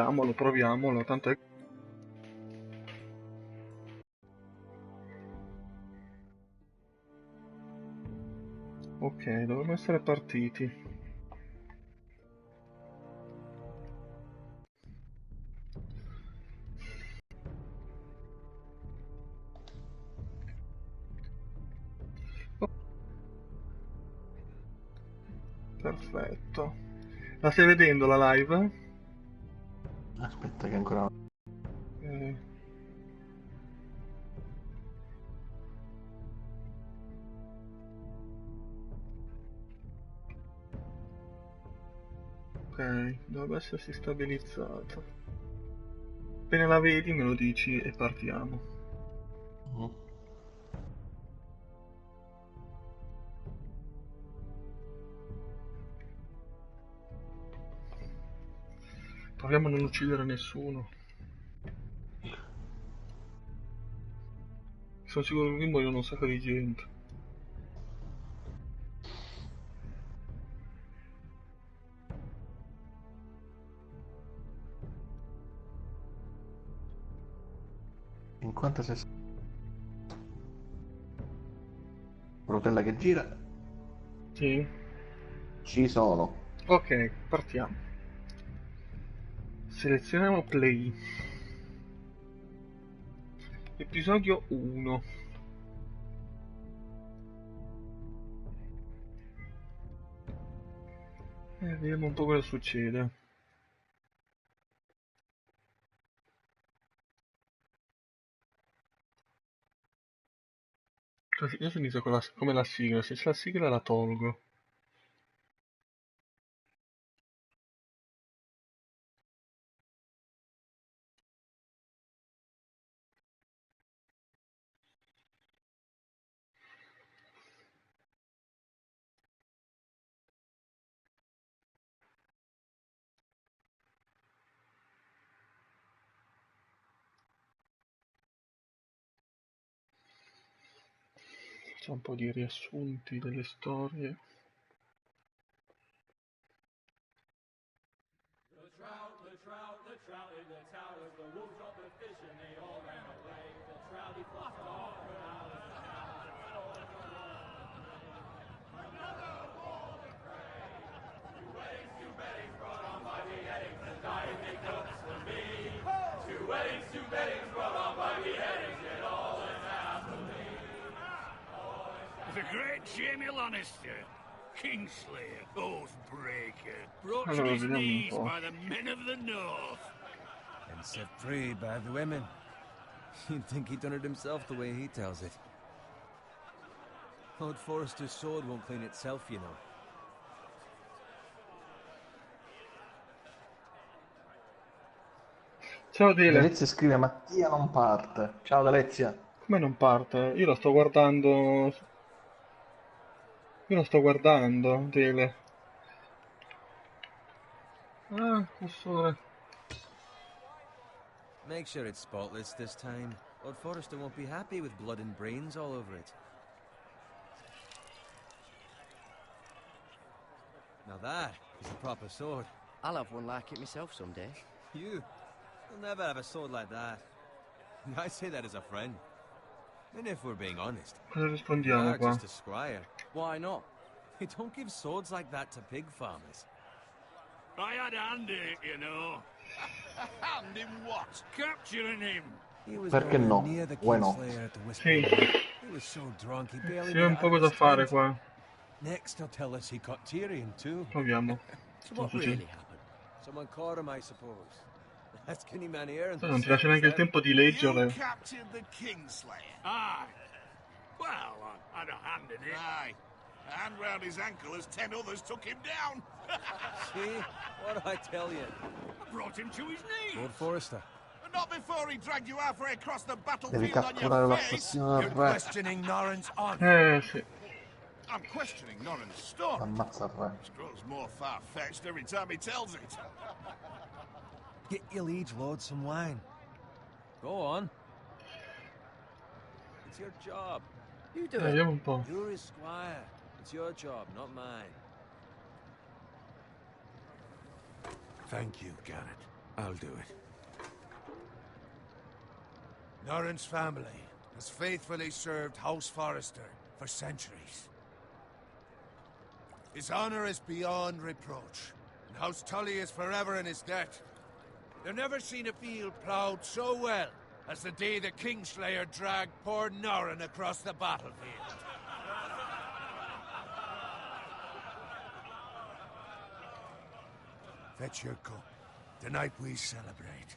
proviamolo, tanto è... Ok, dovremmo essere partiti. Oh, perfetto. La stai vedendo la live? Aspetta che ancora... Ok, dovrebbe essersi stabilizzata. Appena la vedi me lo dici e partiamo. Proviamo a non uccidere nessuno. Sono sicuro che qui muoiono un sacco di gente. Rotella che gira. Sì? Ci sono. Ok, partiamo. Selezioniamo play. Episodio 1. Vediamo un po' cosa succede. Adesso inizio con come la sigla. Se c'è la sigla la tolgo. C'è un po' di riassunti delle storie. The trout in the towers, the wolves dropped the fish and they all ran away. The trout he fluffed off for hours and hours. Another ball of prey. Two weddings brought on by beheadings, and dying they cooks for me. Two weddings brought on by beheadings, yet all is happily. The great Jamie Lannister, Kingslayer, Oathbreaker, brought to Allora, his vediamo un knees po'. by the men of the North. And set free by the women. You'd think he'd done it himself the way he tells it. Lord Forrester's sword won't clean itself, you know. Ciao Dele. Alezia scrive Mattia non parte. Ciao Alezia. Come non parte? Io lo sto guardando. Io lo sto guardando, Dele. Ah, cursore. Make sure it's spotless this time. Lord Forrester won't be happy with blood and brains all over it. Now that is a proper sword. I'll have one like it myself someday. You'll never have a sword like that. I say that as a friend. And if we're being honest, Cosa you rispondiamo are qua? just a scryer. Why not? They don't give swords like that to pig farmers. I had a hand in it, you know. Hand in what? Capturing him. He was Perché nowhere no? near the Why not? Kingslayer at the Whisper. Sì, He was so drunk he barely sì, made un it po' out of cosa his fare tent. qua. Next he'll tell us he caught Tyrion too. Proviamo. So what Così. really happened? Someone caught him, I suppose. Ask any man here and Poi non ti lascia neanche il tempo di leggere. captured the Kingslayer. Aye. Well, I had a hand in it. Aye. A hand round his ankle as 10 others took him down. See? What do I tell you? I brought him to his knees. Lord Forrester. Not before he dragged you halfway across the Devi battlefield on catturare your face. l'assassino del re. Questioning Norrin's honor. Sì. I'm questioning Norrin's story. Ammazza il re. This grows more far-fetched every time he tells it. Get your liege lord some wine. Go on. It's your job. You do it. Vediamo un po'. You're his squire. It's your job, not mine. Thank you, Garrett. I'll do it. Norrin's family has faithfully served House Forrester for centuries. His honor is beyond reproach, and House Tully is forever in his debt. They've never seen a field ploughed so well as the day the Kingslayer dragged poor Norrin across the battlefield. Fetch your cup. Tonight we celebrate.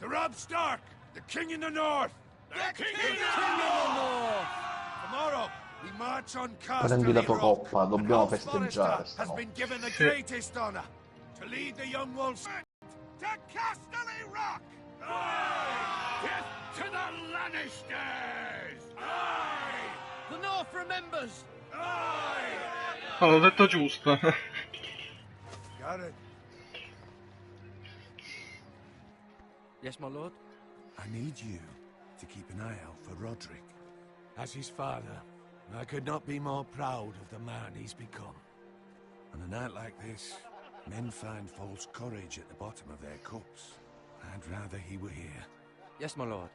To Robb Stark, the King in the North! The King in the North! Tomorrow, we march on Prendi la tua Rock. coppa, dobbiamo House festeggiare Forrester has stanotte. been given the greatest honor to lead the young wolves to Casterly Rock! Aye! Death to the Lannisters! Aye! The North remembers! Aye! Oh, l'ho detto giusto. Got it. Yes, my lord? I need you to keep an eye out for Roderick. As his father, I could not be more proud of the man he's become. On a night like this, men find false courage at the bottom of their cups. I'd rather he were here. Yes, my lord.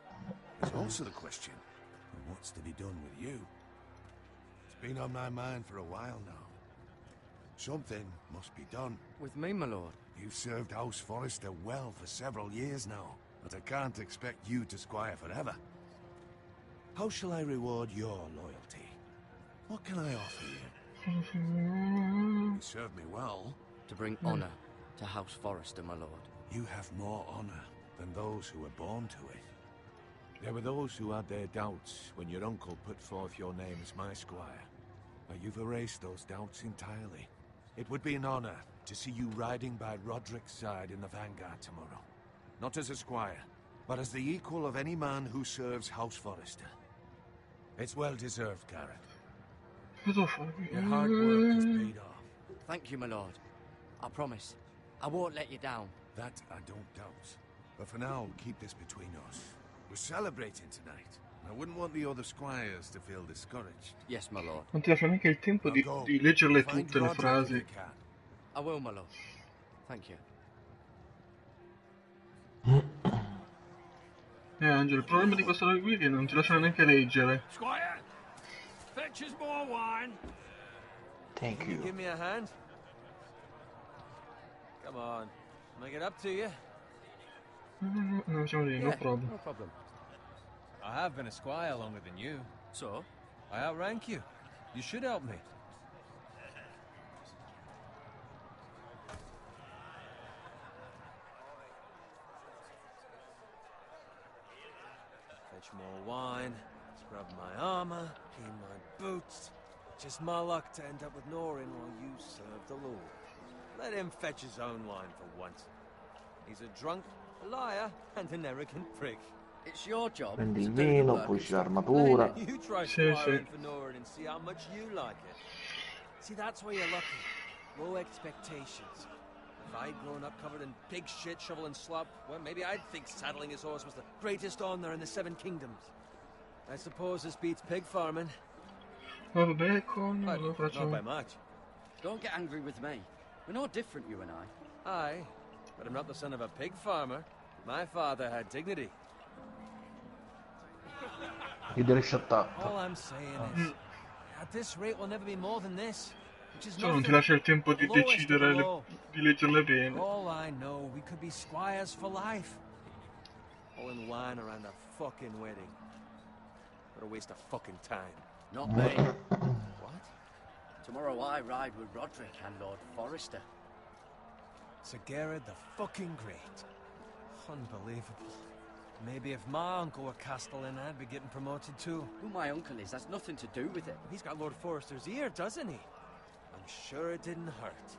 There's also the question of what's to be done with you. It's been on my mind for a while now. Something must be done. With me, my lord? You've served House Forrester well for several years now, but I can't expect you to squire forever. How shall I reward your loyalty? What can I offer you? You served me well. To bring honor to House Forrester, my lord. You have more honor than those who were born to it. There were those who had their doubts when your uncle put forth your name as my squire. But you've erased those doubts entirely. It would be an honor to see you riding by Roderick's side in the vanguard tomorrow. Not as a squire, but as the equal of any man who serves House Forrester. It's well deserved, Garrett. Cosa fai? Your hard work has paid off. Thank you, my lord. I promise. I won't let you down. That I don't doubt. But for now, keep this between us. We're celebrating tonight. I wouldn't want the other squires to feel discouraged. Yes, my lord. Non ti lascia neanche il tempo di leggerle Find tutte le Roderick if frasi. you can. I will, my lord. Thank you. Angelo, il problema di questa roba qui è che non ti lasciano neanche leggere. Squire, fetch us more wine. Thank Can you you. give me a hand? Come on. Make it up to you. No, siamo lì, no problem. No problem. I have been a squire longer than you. So? I outrank you. You should help me. Fetch more wine, scrub my armor, clean my boots. Just my luck to end up with Norrin while you serve the Lord. Let him fetch his own wine for once. He's a drunk, a liar, and an arrogant prick. It's your job. Prendi to il do the vino, work poi and c'è stop l'armatura. complaining. You try Sì, squiring sì. for Norrin and see how much you like it. See, that's where you're lucky. Low expectations. If I'd grown up covered in pig shit, shoveling slop, well, maybe I'd think saddling his horse was the greatest honor in the Seven Kingdoms. I suppose this beats pig farming. Vabbè, con But lo not by facciamo. much. Don't get angry with me. We're no different, you and I. Aye, but I'm not the son of a pig farmer. My father had dignity. Ridere sciattato. All I'm saying is, at this rate, we'll never be more than this. Which is Cioè, non ti nothing. lascia il tempo di The lowest of the decidere, low. di leggerle bene. For all I know, we could be squires for life. Pulling wine around a fucking wedding. What a waste of fucking time. Not me. What? Tomorrow I ride with Roderick and Lord Forrester. Sir Garrett the fucking Great. Unbelievable. Maybe if my uncle were Castellan, I'd be getting promoted too. Who my uncle is has nothing to do with it. He's got Lord Forrester's ear, doesn't he? I'm sure it didn't hurt.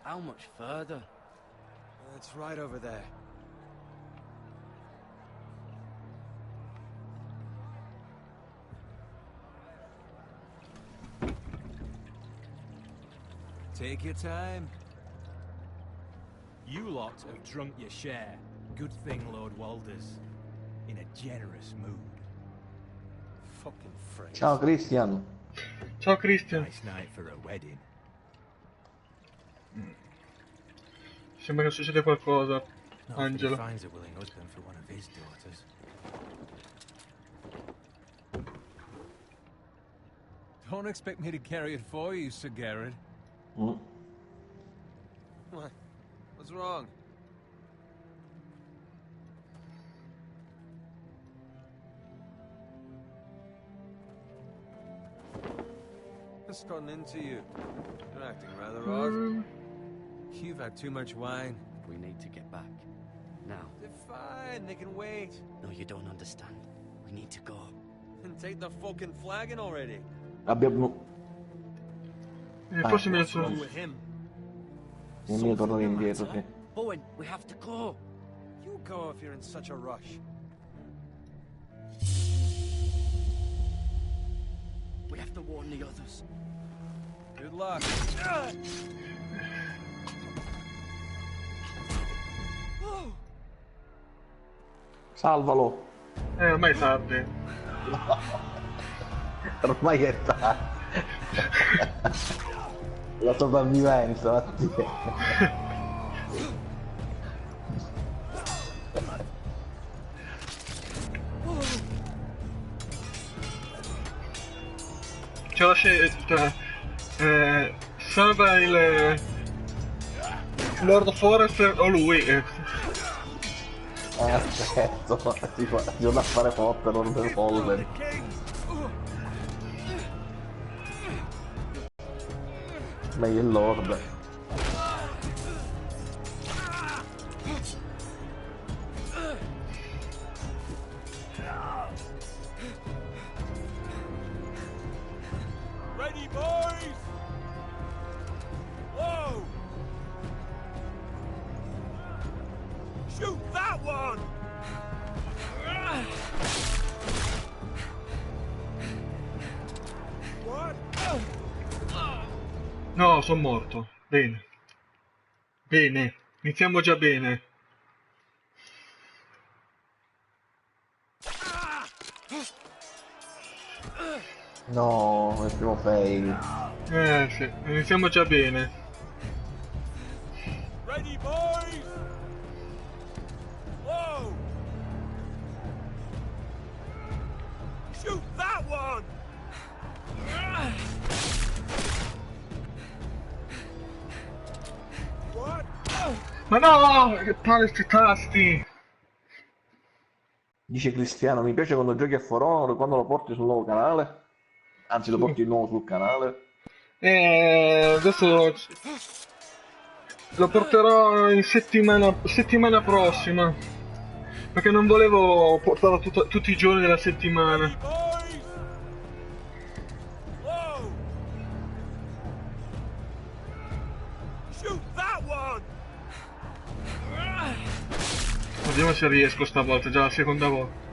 How much further? It's right over there. Take your time. You lot have drunk your share. Good thing Lord Walder's in a generous mood. Fucking phrase. Ciao Christian. Ciao Christian. Nice night for a wedding. Sembra che succede qualcosa, Not if he Angelo. finds a willing husband for one of his daughters. Don't expect me to carry it for you, Sir Garrett. Mm. What? What's wrong? What's gotten into you? You're acting rather odd. You've had too much wine. We need to get back. Now. They're fine, they can wait. No, you don't understand. We need to go. And take the fucking flagon already. Abbiamo... Forse mi ha What's wrong with him? Il mio torno indietro, sì. Owen, we have to go. You go if you're in such a rush. We have to warn the others. Good luck. Salvalo. Ormai è tardi. Ormai è tardi. La sopravvivenza, Mattia. C'è la scelta. Salva il Lord Forrester o lui. Aspetta, si va a fare forte, non per polvere. Meglio il Lord. Ready, boys? Whoa! Shoot that one! What? No, sono morto. Bene. Bene. Iniziamo già bene. No, è il primo fail. Sì, iniziamo già bene. Ready, boys? Whoa! Shoot that one! What? Ma no! Che palle sti tasti! Dice Cristiano, mi piace quando giochi a For Honor, quando lo porti sul nuovo canale. Anzi, lo porti di nuovo sul canale. Adesso lo porterò in settimana prossima. Perché non volevo portarlo tutti i giorni della settimana. Ready, boys? Whoa! Shoot that one! Vediamo se riesco stavolta, già la seconda volta.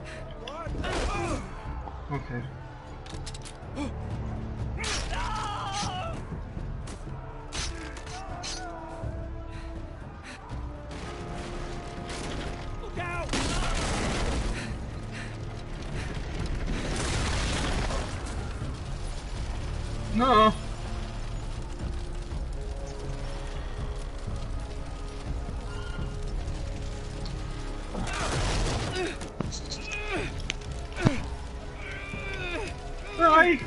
Ok. Look out! No! Dai!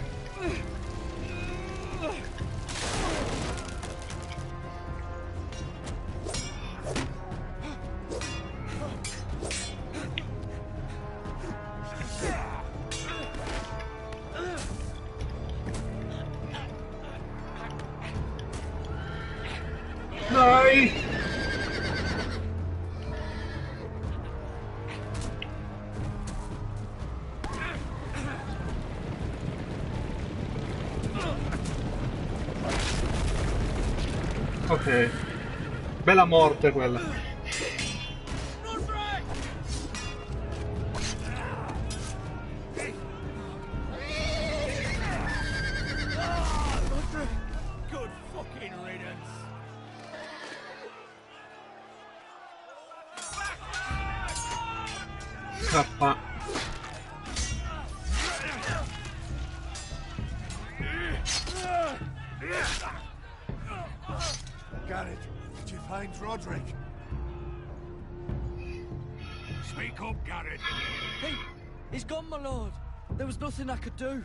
Dai! Ok. Bella morte quella. Good fucking riddance. Scappa. Garrett, did you find Roderick? Speak up, Garrett. Hey, he's gone, my lord. There was nothing I could do.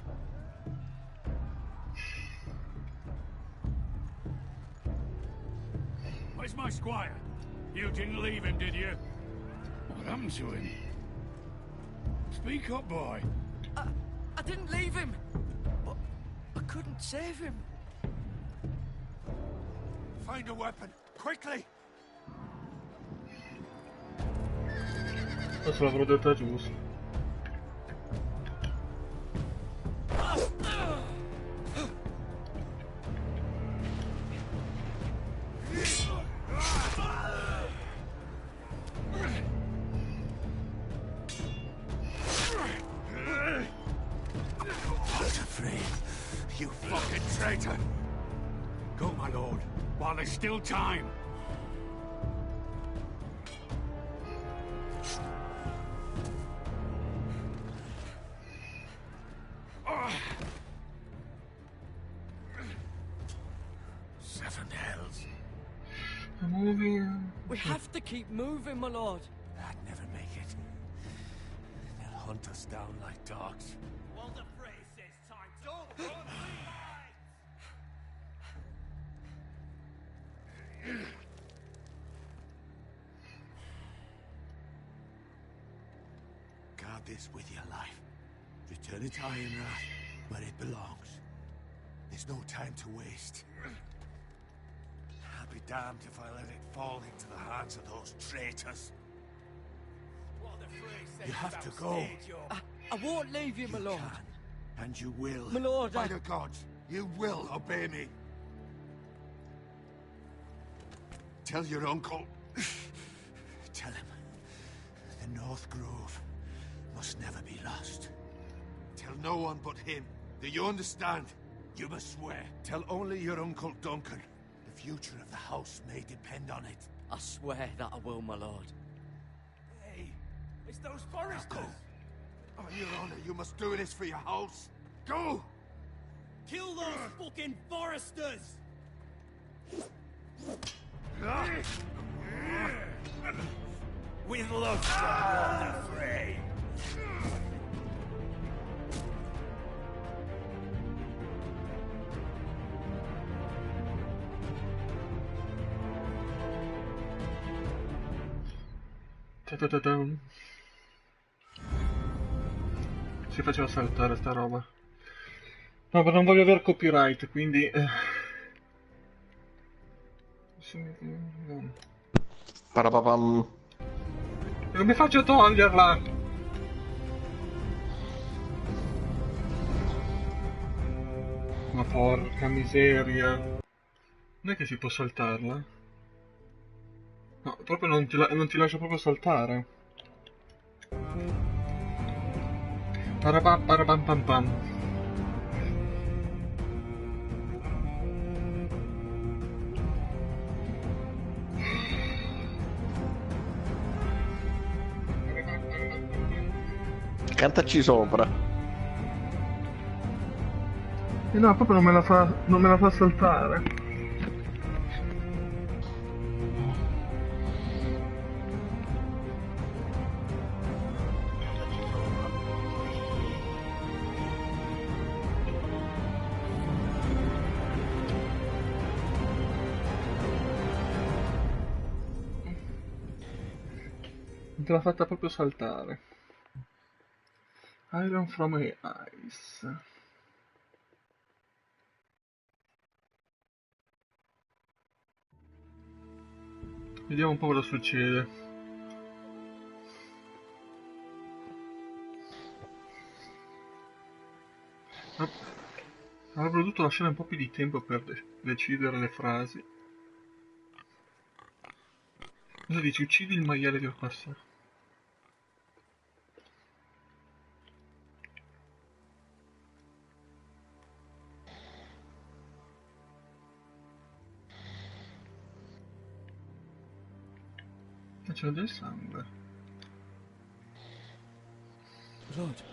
Where's my squire? You didn't leave him, did you? What happened to him? Speak up, boy. I didn't leave him, but I couldn't save him. Find a weapon, quickly! Adesso l'avrò detta giusto. You fucking traitor! Go, my lord, while there's still time. Seven hells. I'm moving. We have to keep moving, my lord. I'd never make it. They'll hunt us down like dogs. Well, the phrase says time to don't run, Guard this with your life. Return it to Ironrath, where it belongs. There's no time to waste. I'll be damned if I let it fall into the hands of those traitors. Well, the phrase says You have to about go. stage your- I won't leave you, my lord. Can, and you will. My lord, By the gods, you will obey me. Tell your uncle. Tell him the North Grove must never be lost. Tell no one but him. Do you understand? You must swear. Tell only your Uncle Duncan. The future of the house may depend on it. I swear that I will, my lord. Hey, it's those foresters. On your honor, you must do this for your house. Go! Kill those fucking foresters! With love, the fray. Ta-ta-ta-tam. Si faceva saltare sta roba. No, ma non voglio aver copyright, quindi... Parapapam. Non mi faccio toglierla! Ma porca miseria. Non è che si può saltarla? No, proprio non ti lascia proprio saltare. Parapam parapam pam pam. Cantaci sopra. E no, proprio non me la fa saltare. Non te l'ha fatta proprio saltare. Iron from Ice. Vediamo un po' cosa succede. Avrei dovuto lasciare un po' più di tempo per decidere le frasi. Cosa dici? Uccidi il maiale del passato. C'è del sangue. Lord.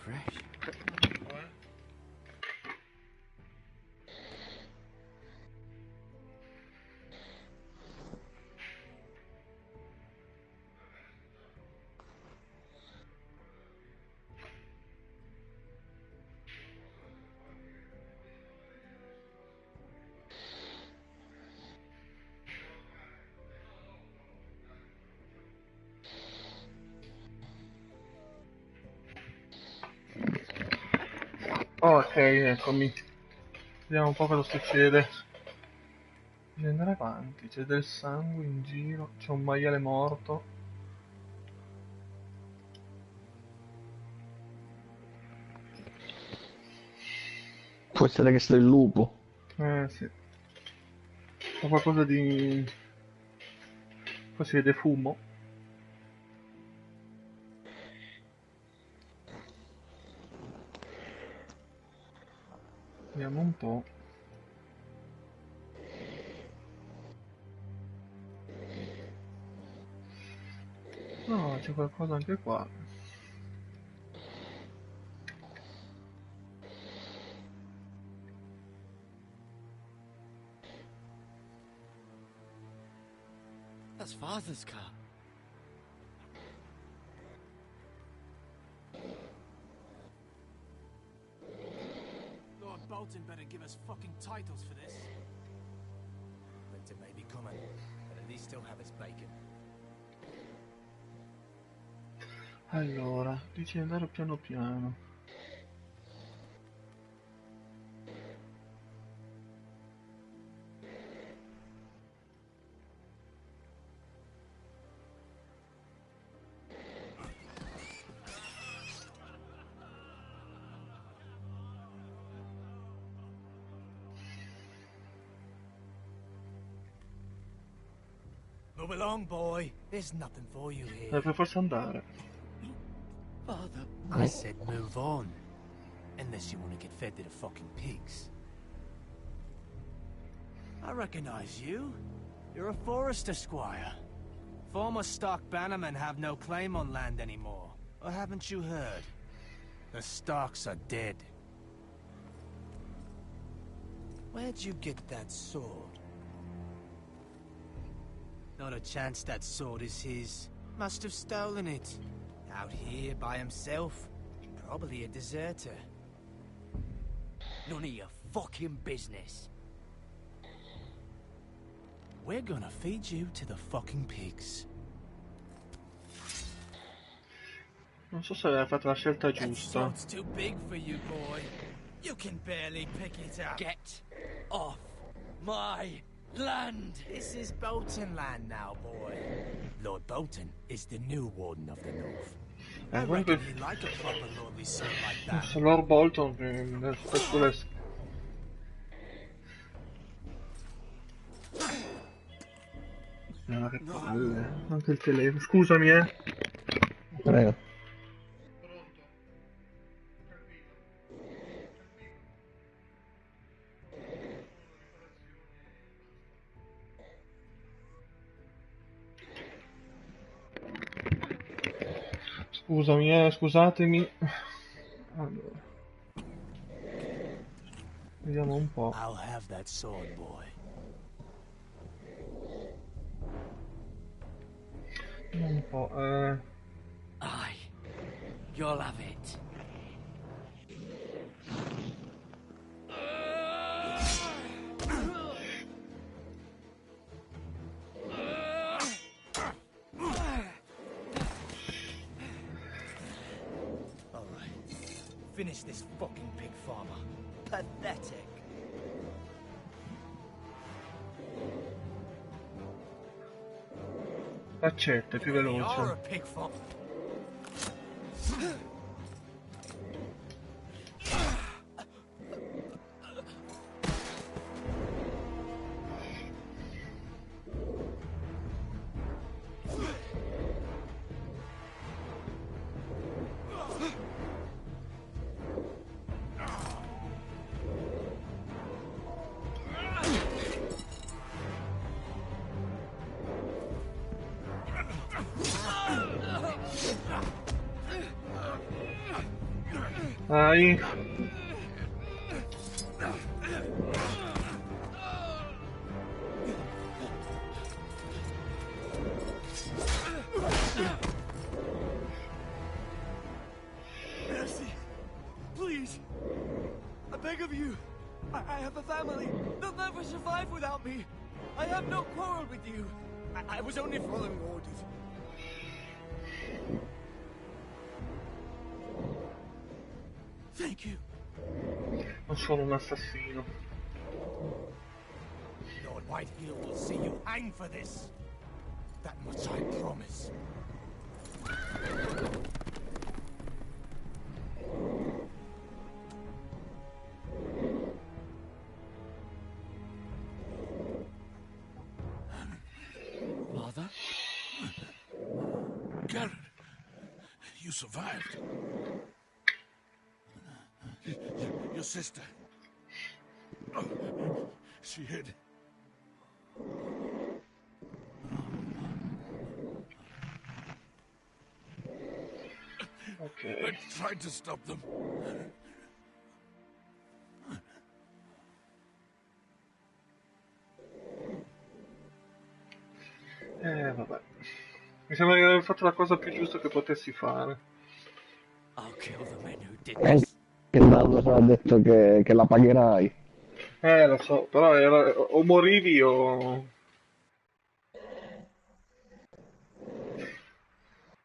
Fresh. Ok, eccomi. Vediamo un po' cosa succede. Devi andare avanti, c'è del sangue in giro, c'è un maiale morto. Può essere che sia il lupo. Sì. C'è qualcosa di... Qua si vede fumo. Vediamo un po'. No, c'è qualcosa anche qua. That's Father's car. Lord Bolton better give us fucking titles for this. Winter may be coming, but at least he'll have his bacon. Allora, dici di andare piano piano. Move along, boy. There's nothing for you here. Deve forse andare. Father. I said move on. Unless you want to get fed to the fucking pigs. I recognize you. You're a forester squire. Former stock bannermen have no claim on land anymore. Or haven't you heard? The Starks are dead. Where'd you get that sword? Not a chance that sword is his. Must have stolen it. Out here by himself. Probably a deserter. None of your fucking business. We're gonna feed you to the fucking pigs. Non so se aveva fatto la scelta That giusta. sword's too big for you, boy. You can barely pick it up. Get off my land. This is Bolton land now, boy. Lord Bolton is the new Warden of the North. I Comunque, reckon he'd like a proper lordly son like that. se Lord Bolton spesso che palle. Anche il telefono. Scusami, Prego. Scusami, scusatemi. Allora. Vediamo un po'. I'll have that sword, boy. Vediamo un po'. Aye. You'll have it. Finish this fucking pig farmer. Pathetic. Accetta, è più You're a veloce. pig farmer. Dai. Mercy. Please. I beg of you. I have a family. They'll never survive without me. I have no quarrel with you. I was only following orders. Thank you. Non sono un assassino. Lord Whitehill will see you hang for this. That much I promise. Father? Garrett, you survived. Your sister. Oh, she hid. Ok. I tried to stop them. Vabbè. Mi sembra che avevo fatto la cosa più giusta che potessi fare. I'll kill the men who did Anche this. Nando ha detto che la pagherai. Lo so, però o morivi o...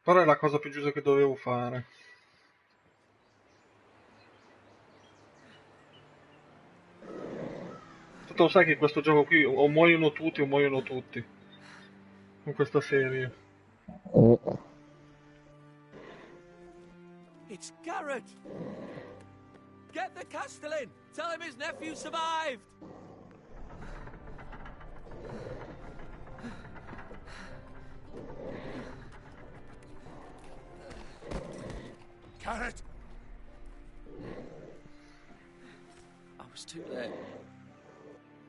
Però è la cosa più giusta che dovevo fare. Tanto lo sai che in questo gioco qui o muoiono tutti o muoiono tutti. In questa serie. It's Garrett! Get the Castellan! Tell him his nephew survived! Garrett! I was too late.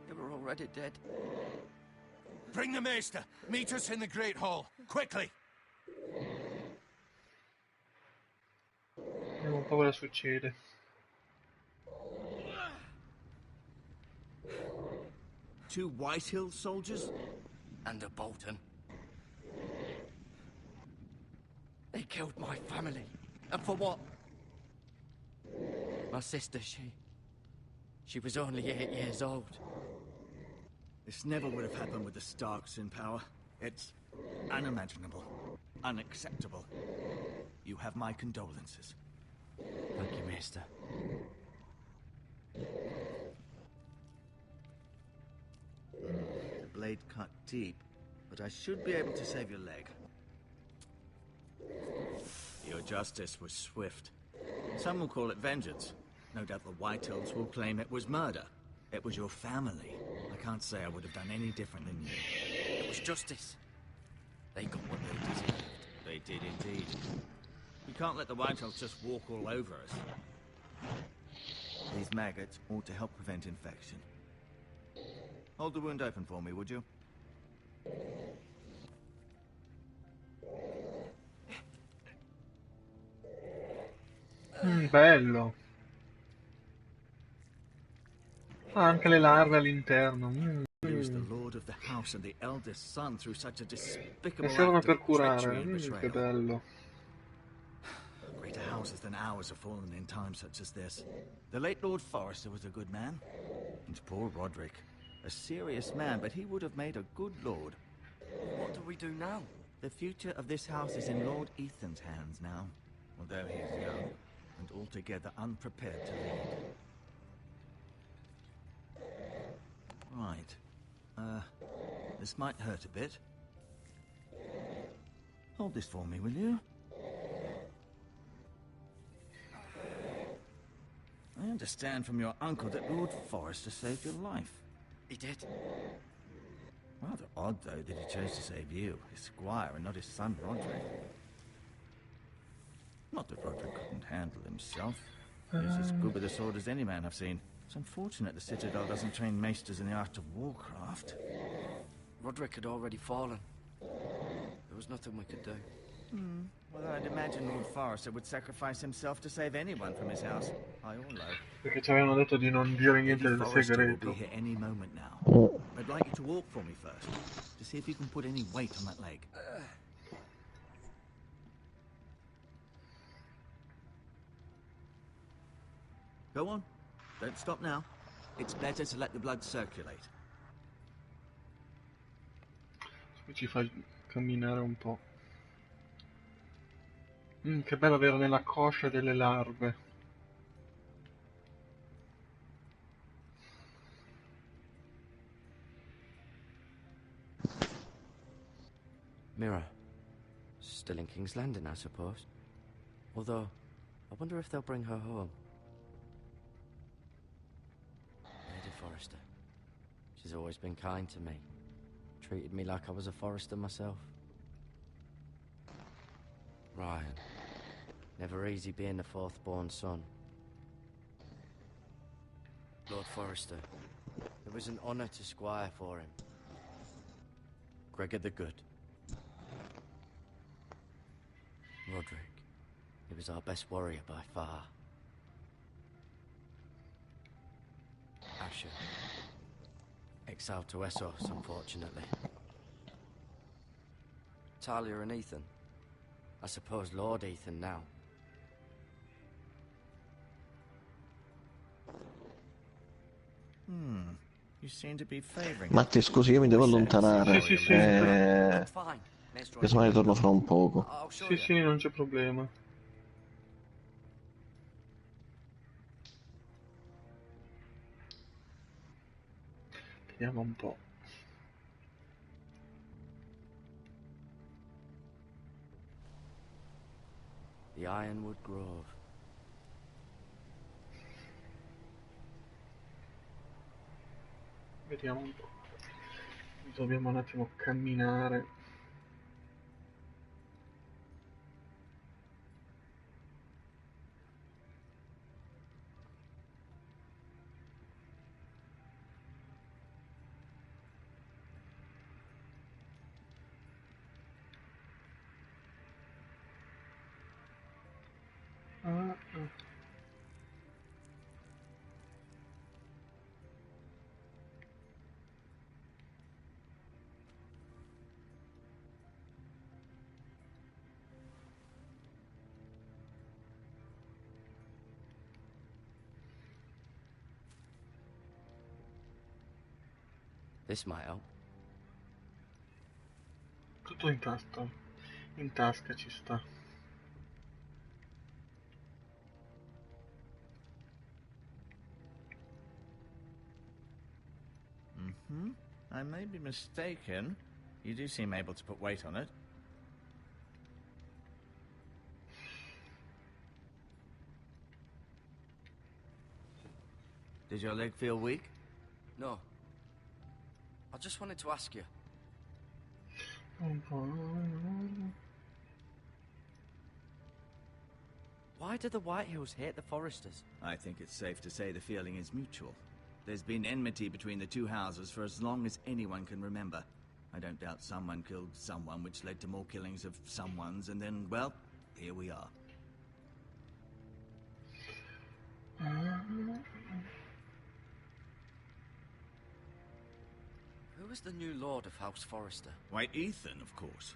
They were already dead. Bring the Maester! Meet us in the Great Hall! Quickly! Vediamo un po' cosa succede. Two Whitehill soldiers? And a Bolton. They killed my family. And for what? My sister, she was only 8 years old. This never would have happened with the Starks in power. It's unimaginable. Unacceptable. You have my condolences. Thank you, Maester. The blade cut deep, but I should be able to save your leg. Your justice was swift. Some will call it vengeance. No doubt the Whitehills will claim it was murder. It was your family. I can't say I would have done any different than you. It was justice. They got what they deserved. They did indeed. We can't let the Whitehills just walk all over us. These maggots ought to help prevent infection. Hold the wound open for me, would you? Bello. Ah, anche le larve all'interno. Lose the lord of the house and the eldest son through such a despicable Mi servono act per of treachery curare. and Che betrayal. bello. Greater houses than ours have fallen in times such as this. The late Lord Forrester was a good man. And poor Roderick. A serious man, but he would have made a good lord. What do we do now? The future of this house is in Lord Ethan's hands now. Although he is young and altogether unprepared to lead. Right. This might hurt a bit. Hold this for me, will you? I understand from your uncle that Lord Forrester saved your life. He did. Rather odd, though, that he chose to save you, his squire, and not his son, Roderick. Not that Roderick couldn't handle himself. He was as good with a sword as any man I've seen. It's unfortunate the Citadel doesn't train maesters in the art of warcraft. Roderick had already fallen. There was nothing we could do. Well, I'd imagine Lord Forrester would sacrifice himself to save anyone from his house, high or low. Perché ci avevano detto di non dire niente Lady del Forrester will be segreto. here any moment now. I'd like you to walk for me first, to see if you can put any weight on that leg. Go on. Don't stop now. It's better to let the blood circulate. Ci fa camminare un po'. Che bello avere nella coscia delle larve. King's Landing, I suppose. Although, I wonder if they'll bring her home. Lady Forrester. She's always been kind to me. Treated me like I was a Forrester myself. Ryan. Never easy being the fourth-born son. Lord Forrester. It was an honor to squire for him. Gregor the Good. Roderick. He was our best warrior by far. Asher. Exiled to Essos, unfortunately. Talia and Ethan. I suppose Lord Ethan now. You seem to be favoring. Matti, scusi, io mi devo allontanare. Sì, sì, Casomai torno fra un poco. Sì, sì, non c'è problema. Vediamo un po'. The Ironwood Grove. Vediamo un po'. Dobbiamo un attimo camminare. This might help. Tutto in tasca. In tasca ci sta. I may be mistaken. You do seem able to put weight on it. Did your leg feel weak? No. I just wanted to ask you. Why do the Whitehills hate the Forresters? I think it's safe to say the feeling is mutual. There's been enmity between the two houses for as long as anyone can remember. I don't doubt someone killed someone, which led to more killings of someones, and then, well, here we are. Who is the new Lord of House Forrester? Why, Ethan, of course.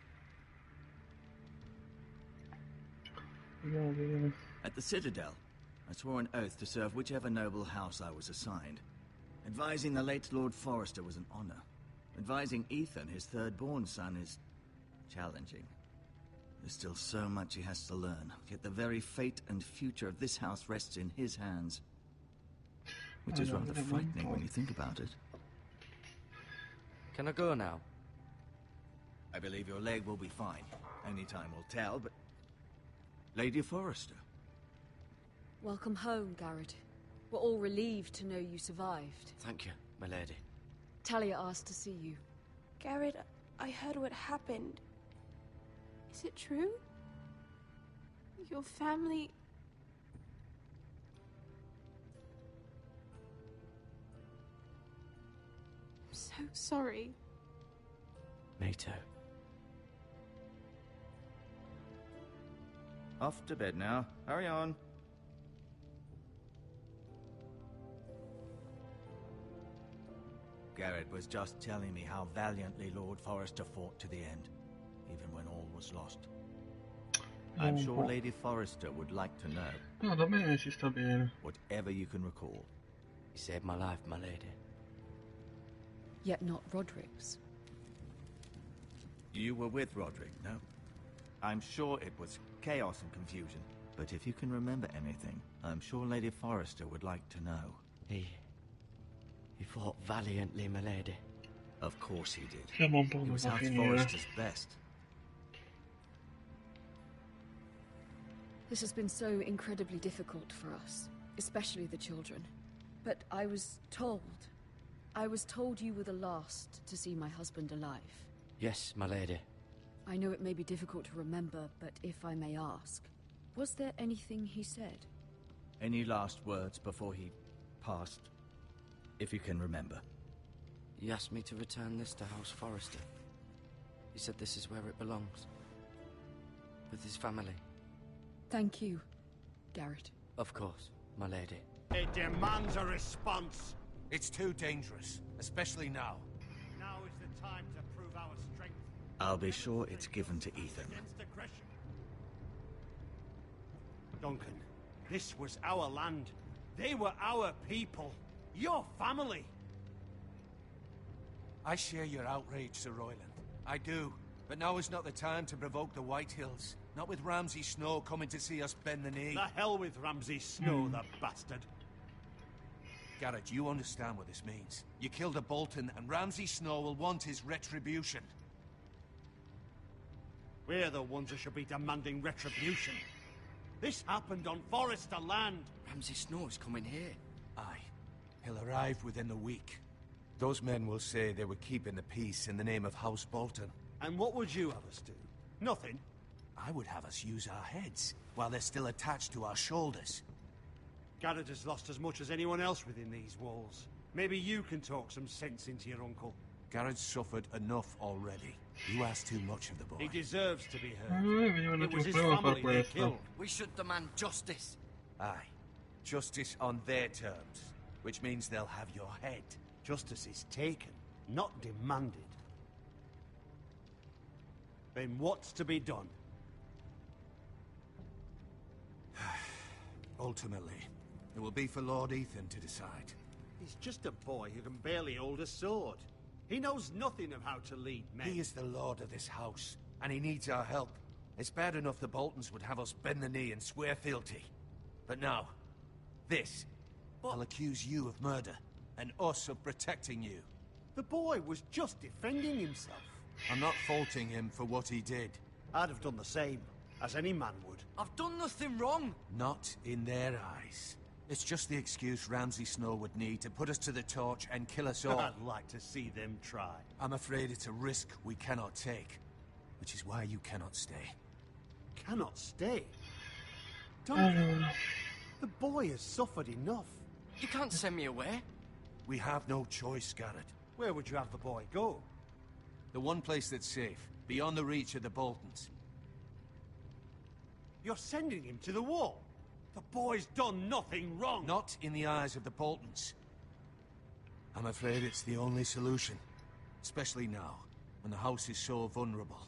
At the Citadel, I swore an oath to serve whichever noble house I was assigned. Advising the late Lord Forrester was an honor. Advising Ethan, his third-born son, is challenging. There's still so much he has to learn, yet the very fate and future of this house rests in his hands. Which is rather frightening when you think about it. Can I go now? I believe your leg will be fine. Only time will tell, but... Lady Forrester. Welcome home, Garrett. We're all relieved to know you survived. Thank you, my lady. Talia asked to see you. Garrett, I heard what happened. Is it true? Your family... I'm so sorry. Me too. Off to bed now. Hurry on. Garrett was just telling me how valiantly Lord Forrester fought to the end, even when all was lost. I'm sure Lady Forrester would like to know. No, da me ci sta bene. Whatever you can recall. You saved my life, my lady. Yet not Roderick's. You were with Roderick, no? I'm sure it was chaos and confusion. But if you can remember anything, I'm sure Lady Forrester would like to know. He fought valiantly, my lady. Of course he did. Siamo un po' He was da House finire. Forrester's best. This has been so incredibly difficult for us, especially the children. But I was told you were the last to see my husband alive. Yes, my lady. I know it may be difficult to remember, but if I may ask, was there anything he said? Any last words before he passed, if you can remember? He asked me to return this to House Forrester. He said this is where it belongs. With his family. Thank you, Garrett. Of course, my lady. It demands a response. It's too dangerous, especially now. Now is the time to prove our strength. I'll be sure it's given to Ethan. Against aggression. Duncan, this was our land. They were our people. Your family. I share your outrage, Sir Royland. I do. But now is not the time to provoke the White Hills. Not with Ramsay Snow coming to see us bend the knee. The hell with Ramsay Snow, the bastard. Garrett, you understand what this means. You killed a Bolton, and Ramsay Snow will want his retribution. We're the ones who should be demanding retribution. This happened on Forrester land. Ramsay Snow is coming here. Aye. He'll arrive within a week. Those men will say they were keeping the peace in the name of House Bolton. And what would you have us do? Nothing. I would have us use our heads, while they're still attached to our shoulders. Garrett has lost as much as anyone else within these walls. Maybe you can talk some sense into your uncle. Garrett's suffered enough already. You ask too much of the boy. He deserves to be heard. It was his family they killed. We should demand justice. Aye. Justice on their terms, which means they'll have your head. Justice is taken, not demanded. Then what's to be done? Ultimately, it will be for Lord Ethan to decide. He's just a boy who can barely hold a sword. He knows nothing of how to lead men. He is the lord of this house, and he needs our help. It's bad enough the Boltons would have us bend the knee and swear fealty. But now, this. I'll accuse you of murder, and us of protecting you. The boy was just defending himself. I'm not faulting him for what he did. I'd have done the same, as any man would. I've done nothing wrong. Not in their eyes. It's just the excuse Ramsay Snow would need to put us to the torch and kill us all. I'd like to see them try. I'm afraid it's a risk we cannot take, which is why you cannot stay. Cannot stay? Don't. The boy has suffered enough. You can't send me away. We have no choice, Garrett. Where would you have the boy go? The one place that's safe, beyond the reach of the Boltons. You're sending him to the wall? The boy's done nothing wrong. Not in the eyes of the Boltons. I'm afraid it's the only solution. Especially now, when the house is so vulnerable.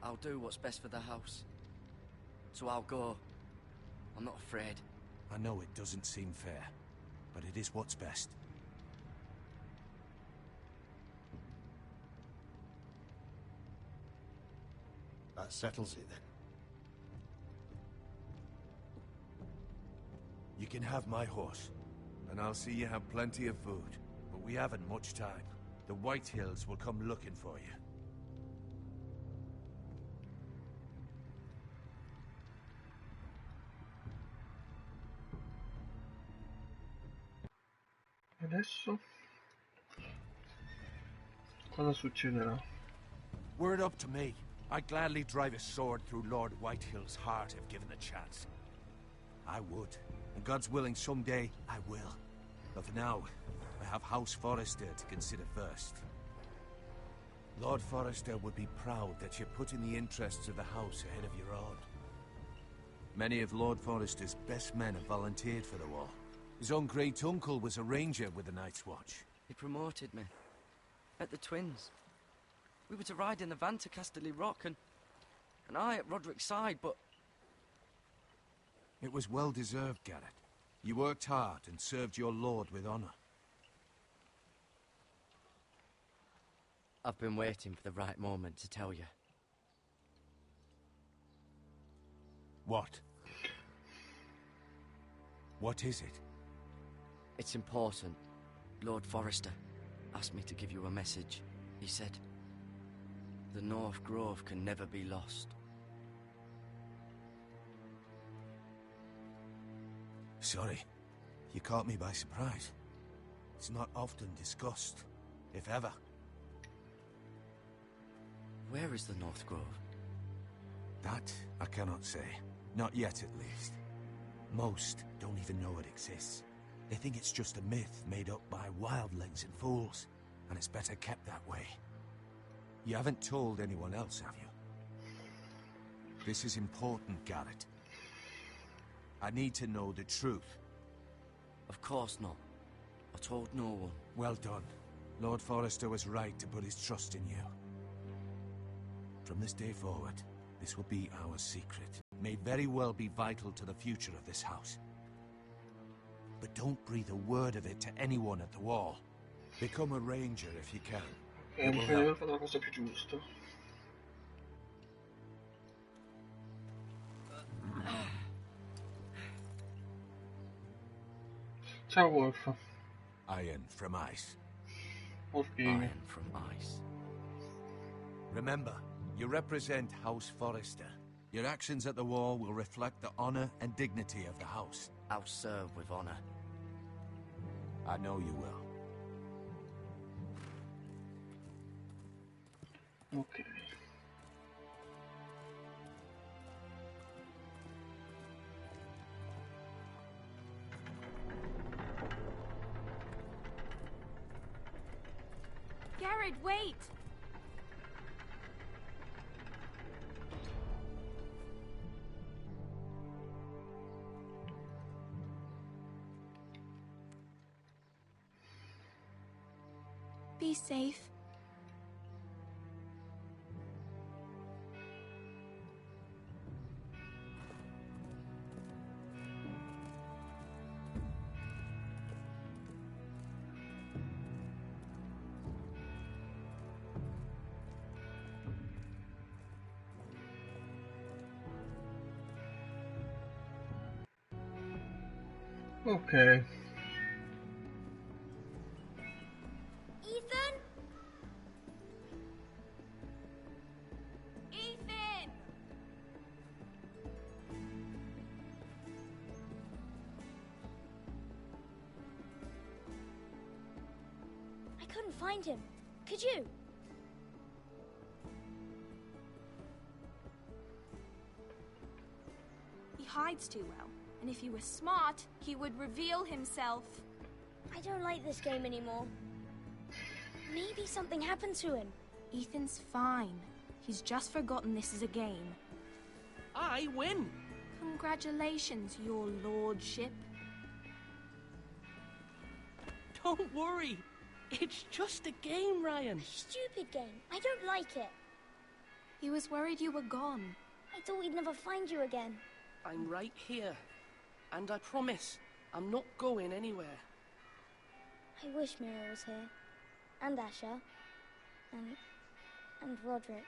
I'll do what's best for the house. So I'll go. I'm not afraid. I know it doesn't seem fair, but it is what's best. That settles it then. You can have my horse, and I'll see you have plenty of food. But we haven't much time. The White Hills will come looking for you. Adesso cosa succederà? Were it up to me, I'd gladly drive a sword through Lord Whitehill's heart if given the chance. I would. And God's willing, someday I will. But for now, I have House Forrester to consider first. Lord Forrester would be proud that you're putting the interests of the house ahead of your own. Many of Lord Forrester's best men have volunteered for the war. His own great-uncle was a ranger with the Night's Watch. He promoted me. At the Twins. We were to ride in the van to Casterly Rock, and I at Roderick's side, but... It was well-deserved, Garrett. You worked hard and served your lord with honor. I've been waiting for the right moment to tell you. What? What is it? It's important. Lord Forrester asked me to give you a message. He said, the North Grove can never be lost. Sorry. You caught me by surprise. It's not often discussed, if ever. Where is the North Grove? That I cannot say. Not yet, at least. Most don't even know it exists. They think it's just a myth made up by wildlings and fools, and it's better kept that way. You haven't told anyone else, have you? This is important, Garrett. I need to know the truth. Of course not. I told no one. Well done. Lord Forrester was right to put his trust in you. From this day forward, this will be our secret. May very well be vital to the future of this house. But don't breathe a word of it to anyone at the wall. Become a ranger if you can. It will help. Fare la cosa più giusta. Ciao Wolf. Iron from ice. Wolf King. Iron from ice. Remember, you represent House Forrester. Your actions at the wall will reflect the honor and dignity of the house. I'll serve with honor. I know you will. Ok. Garrett, wait! Be safe. Ok. Ethan? Ethan! I couldn't find him. Could you? He hides too well, and if he was smart, he would reveal himself. I don't like this game anymore. Maybe something happened to him. Ethan's fine. He's just forgotten this is a game. I win! Congratulations, your lordship. Don't worry. It's just a game, Ryan. Stupid game. I don't like it. He was worried you were gone. I thought we'd never find you again. I'm right here. And I promise, I'm not going anywhere. I wish Mira was here. And Asher. And Roderick.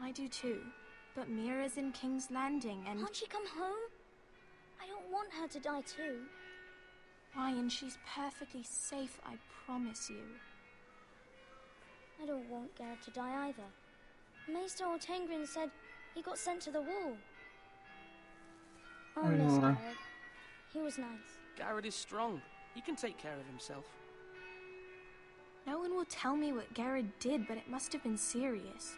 I do too. But Mira's in King's Landing and... Can't she come home? I don't want her to die too. Ryan, she's perfectly safe, I promise you. I don't want Garrett to die either. Maester Ortengrin said he got sent to the wall. I'll miss Garrett. He was nice. Garrett is strong. He can take care of himself. No one will tell me what Garrett did, but it must have been serious.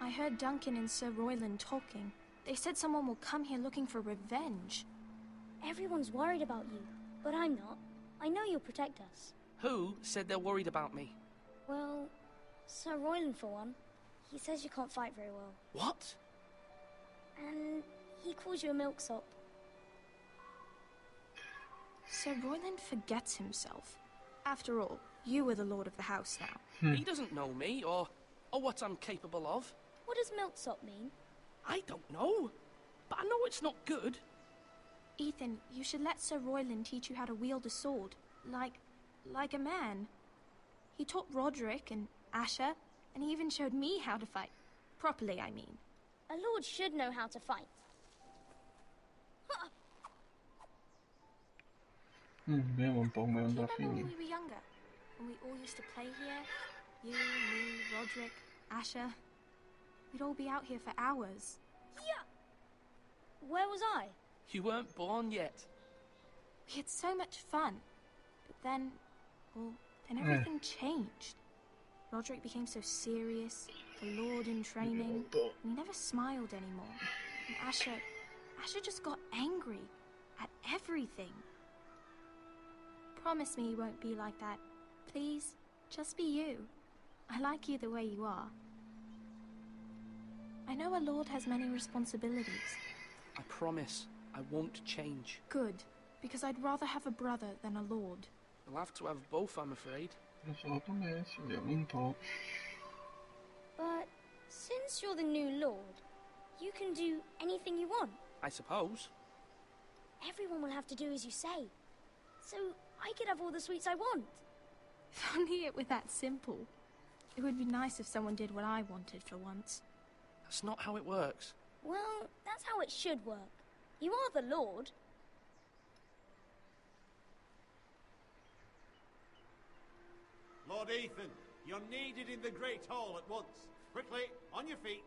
I heard Duncan and Sir Royland talking. They said someone will come here looking for revenge. Everyone's worried about you, but I'm not. I know you'll protect us. Who said they're worried about me? Well, Sir Royland for one. He says you can't fight very well. What? And he calls you a milksop. Sir Royland forgets himself. After all, you are the lord of the house now. He doesn't know me, or what I'm capable of. What does milksop mean? I don't know, but I know it's not good. Ethan, you should let Sir Royland teach you how to wield a sword. Like a man. He taught Roderick and Asher, and he even showed me how to fight. Properly, I mean. A lord should know how to fight. Vediamo un po' come andrà a Do you remember when finire. we were younger? When we all used to play here? You, me, Roderick, Asher. We'd all be out here for hours. Yeah. Where was I? You weren't born yet. We had so much fun. But then, well, then everything changed. Roderick became so serious, the Lord in training, and he never smiled anymore. And Asher just got angry at everything. Promise me you won't be like that. Please, just be you. I like you the way you are. I know a lord has many responsibilities. I promise I won't change. Good, because I'd rather have a brother than a lord. You'll have to have both, I'm afraid. But since you're the new lord, you can do anything you want. I suppose. Everyone will have to do as you say. So I could have all the sweets I want. If only it were that simple. It would be nice if someone did what I wanted for once. That's not how it works. Well, that's how it should work. You are the lord. Lord Ethan, you're needed in the Great Hall at once. Quickly, on your feet.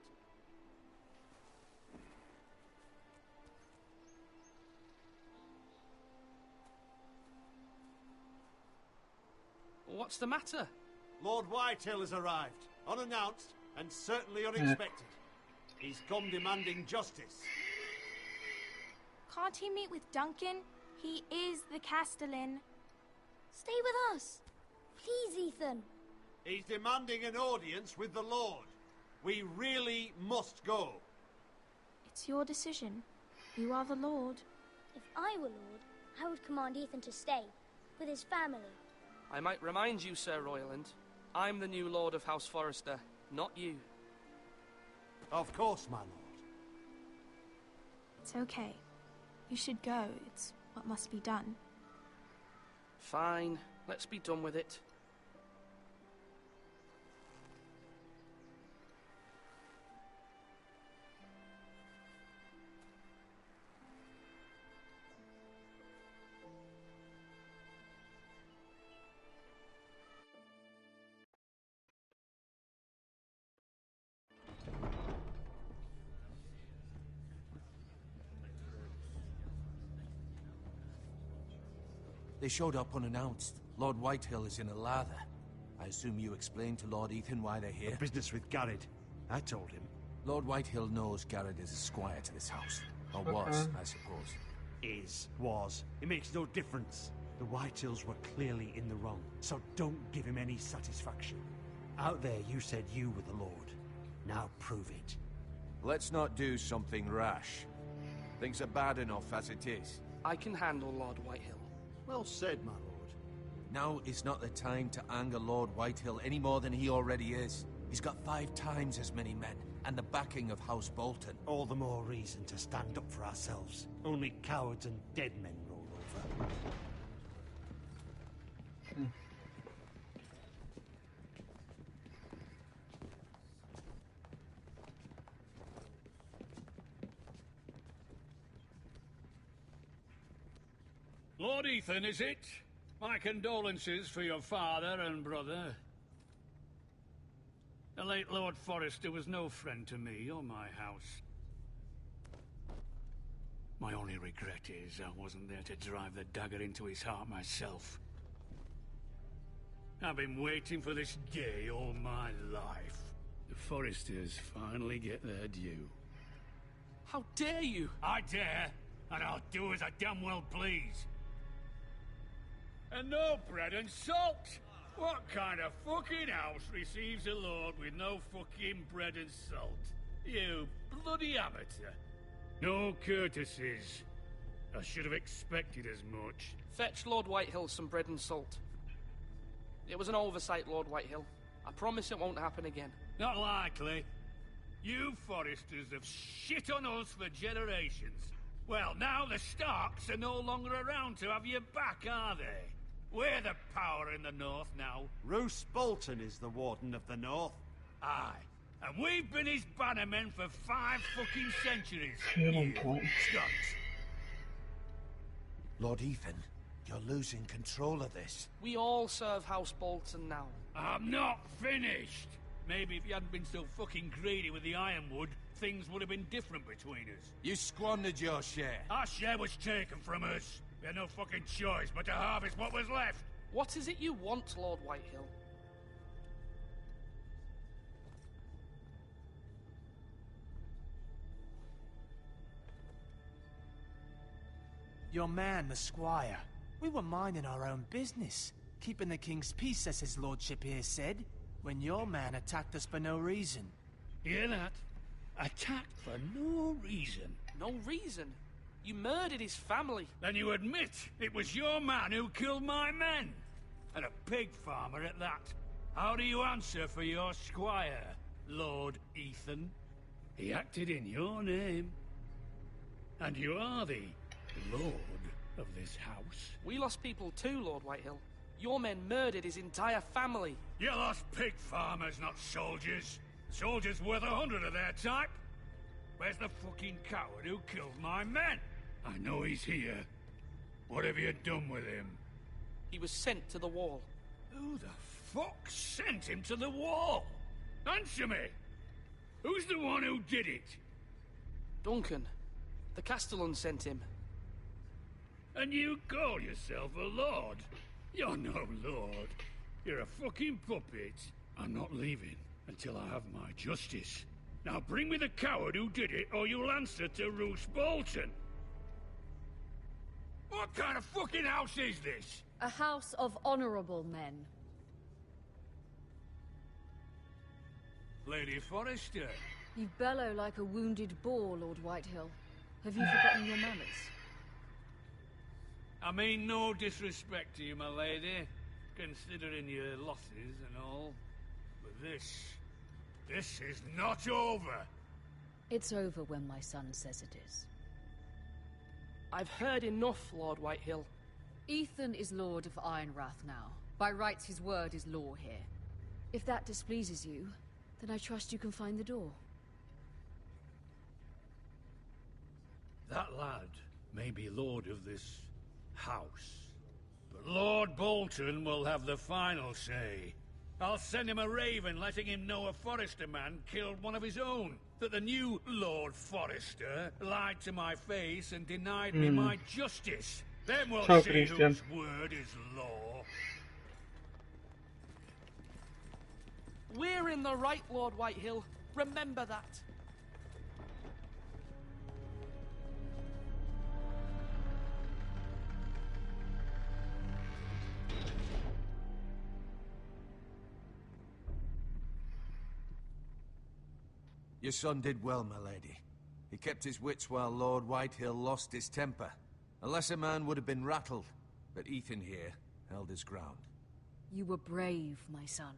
What's the matter? Lord Whitehill has arrived, unannounced and certainly unexpected. He's come demanding justice. Can't he meet with Duncan? He is the Castellan. Stay with us. Please, Ethan. He's demanding an audience with the Lord. We really must go. It's your decision. You are the Lord. If I were lord, I would command Ethan to stay with his family. I might remind you, Sir Royland, I'm the new Lord of House Forrester, not you. Of course, my lord. It's okay. You should go. It's what must be done. Fine. Let's be done with it. They showed up unannounced. Lord Whitehill is in a lather. I assume you explained to Lord Ethan why they're here? The business with Garrett. I told him. Lord Whitehill knows Garrett is a squire to this house. Or was, I suppose. Was. It makes no difference. The Whitehills were clearly in the wrong, so don't give him any satisfaction. Out there you said you were the Lord. Now prove it. Let's not do something rash. Things are bad enough as it is. I can handle Lord Whitehill. Well said, my lord. Now is not the time to anger Lord Whitehill any more than he already is. He's got 5 times as many men, and the backing of House Bolton. All the more reason to stand up for ourselves. Only cowards and dead men roll over. Lord Ethan, is it? My condolences for your father and brother. The late Lord Forrester was no friend to me or my house. My only regret is I wasn't there to drive the dagger into his heart myself. I've been waiting for this day all my life. The Forresters finally get their due. How dare you? I dare, and I'll do as I damn well please. And no bread and salt! What kind of fucking house receives a lord with no fucking bread and salt? You bloody amateur. No courtesies. I should have expected as much. Fetch Lord Whitehill some bread and salt. It was an oversight, Lord Whitehill. I promise it won't happen again. Not likely. You Forresters have shit on us for generations. Well, now the Starks are no longer around to have your back, are they? We're the power in the north now. Roose Bolton is the Warden of the North. Aye. And we've been his bannermen for 5 fucking centuries. Scots. Lord Ethan, you're losing control of this. We all serve House Bolton now. I'm not finished. Maybe if you hadn't been so fucking greedy with the ironwood, things would have been different between us. You squandered your share. Our share was taken from us. We had no fucking choice but to harvest what was left. What is it you want, Lord Whitehill? Your man, the squire. We were minding our own business, keeping the king's peace, as his lordship here said, when your man attacked us for no reason. Hear that? Attacked for no reason. No reason? You murdered his family. Then you admit it was your man who killed my men. And a pig farmer at that. How do you answer for your squire, Lord Ethan? He acted in your name. And you are the lord of this house. We lost people too, Lord Whitehill. Your men murdered his entire family. You lost pig farmers, not soldiers. Soldiers worth 100 of their type. Where's the fucking coward who killed my men? I know he's here. What have you done with him? He was sent to the wall. Who the fuck sent him to the wall? Answer me! Who's the one who did it? Duncan. The Castellan sent him. And you call yourself a lord? You're no lord. You're a fucking puppet. I'm not leaving until I have my justice. Now bring me the coward who did it, or you'll answer to Roose Bolton. What kind of fucking house is this? A house of honorable men. Lady Forrester. You bellow like a wounded boar, Lord Whitehill. Have you forgotten your manners? I mean no disrespect to you, my lady, considering your losses and all. But this is not over. It's over when my son says it is. I've heard enough, Lord Whitehill. Ethan is Lord of Ironrath now. By rights, his word is law here. If that displeases you, then I trust you can find the door. That lad may be lord of this house, but Lord Bolton will have the final say. I'll send him a raven letting him know a Forrester man killed one of his own. That the new Lord Forrester lied to my face and denied me my justice. Then we'll Ciao, see Christian. whose word is law. We're in the right, Lord Whitehill. Remember that. Your son did well, my lady. He kept his wits while Lord Whitehill lost his temper. A lesser man would have been rattled, but Ethan here held his ground. You were brave, my son.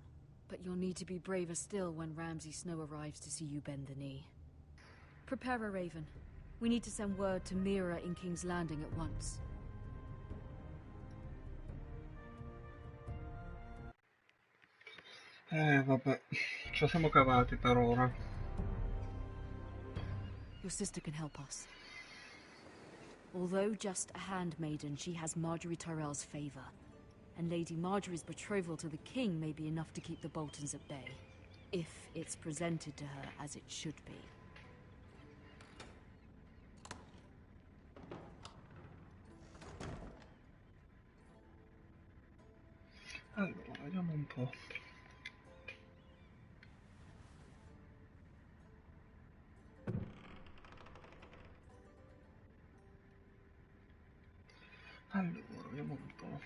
But you'll need to be braver still when Ramsay Snow arrives to see you bend the knee. Prepare a raven. We need to send word to Mira in King's Landing at once. Vabbè, ce la siamo cavati per ora. Your sister can help us. Although just a handmaiden, she has Marjorie Tyrell's favor. And Lady Marjorie's betrothal to the king may be enough to keep the Boltons at bay. If it's presented to her as it should be. Allora, vediamo un po'. Allora, vediamo un po'.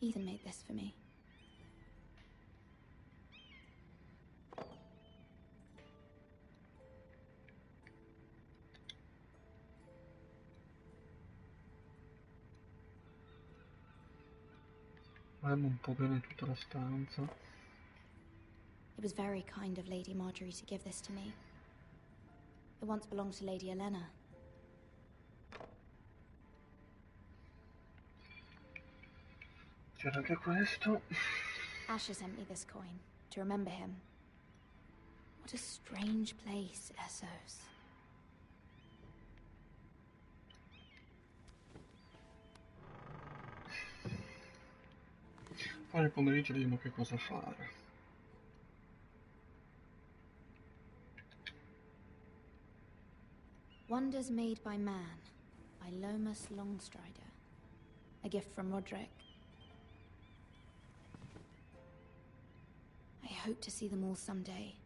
Ethan made this for me. Guardiamo un po' bene tutta la stanza. It was very kind of Lady Marjorie to give this to me. It once belonged to Lady Elena. C'era anche questo. Asher sent me this coin to remember him. What a strange place, Essos. Poi nel pomeriggio vediamo che cosa fare. Wonders Made by Man by Lomas Longstrider. A gift from Roderick. I hope to see them all someday.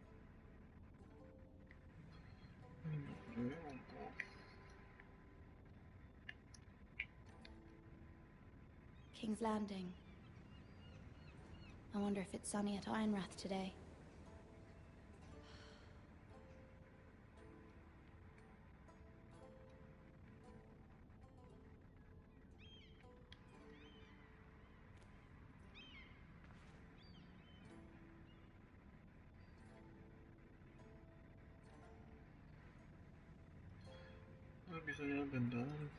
King's Landing. I wonder if it's sunny at Ironrath today. Bisognerebbe andare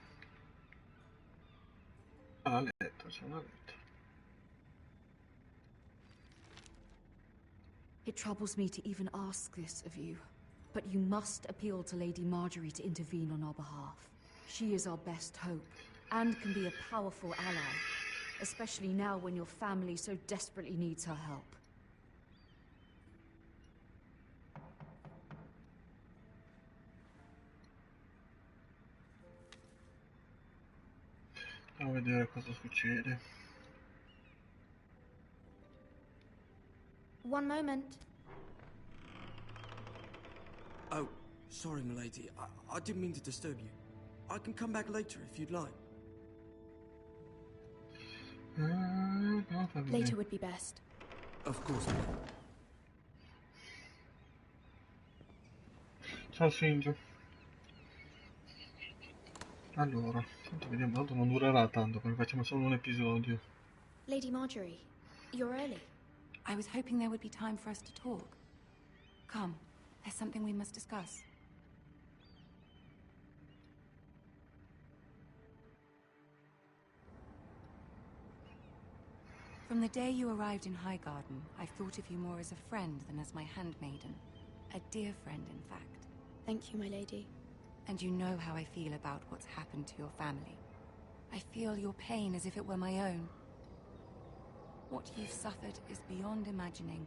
a letto, c'è una letto. It troubles me to even ask this of you, but you must appeal to Lady Marjorie to intervene on our behalf. She is our best hope, and can be a powerful ally, especially now when your family so desperately needs her help. Andiamo a vedere cosa succede. One moment. Oh, sorry, milady. I didn't mean to disturb you. I can come back later if you'd like. Later would be best. Of course, milady. Ciao Shinjo. Allora, tanto vediamo, tanto non durerà tanto perché facciamo solo un episodio. Lady Marjorie, you're early. I was hoping there would be time for us to talk. Come, there's something we must discuss. From the day you arrived in Highgarden, I've thought of you more as a friend than as my handmaiden. A dear friend, in fact. Thank you, my lady. And you know how I feel about what's happened to your family. I feel your pain as if it were my own. What you've suffered is beyond imagining.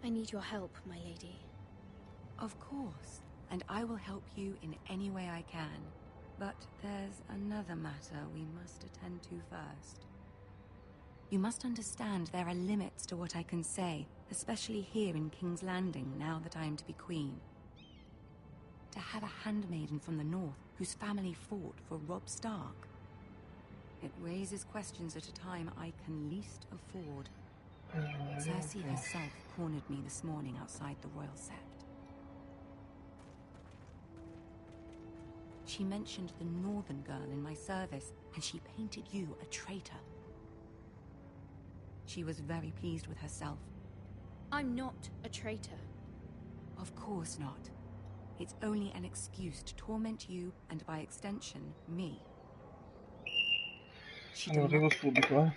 I need your help, my lady. Of course, and I will help you in any way I can. But there's another matter we must attend to first. You must understand there are limits to what I can say, especially here in King's Landing, now that I am to be queen. To have a handmaiden from the north whose family fought for Robb Stark. It raises questions at a time I can least afford. Cersei herself cornered me this morning outside the Royal Sept. She mentioned the northern girl in my service, and she painted you a traitor. She was very pleased with herself. I'm not a traitor. Of course not. It's only an excuse to torment you, and by extension, me. Allora, arrivo subito, eh.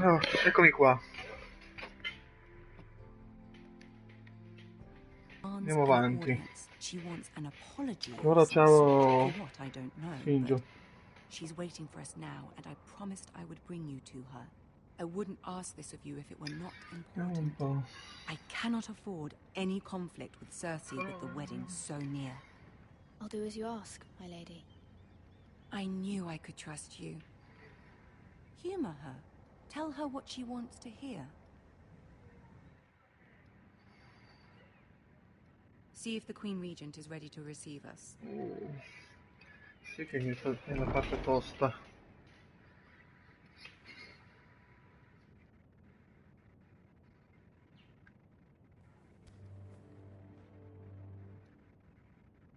Oh, eccomi qua. Andiamo avanti. Ora ciao Shinjo. She's waiting for us now, and I promised I would bring you to her. I wouldn't ask this of you if it were not important. I cannot afford any conflict with Cersei with the wedding so near. I'll do as you ask, my lady. I knew I could trust you. Humor her. Tell her what she wants to hear. See if the Queen Regent is ready to receive us. Sì che è la parte tosta.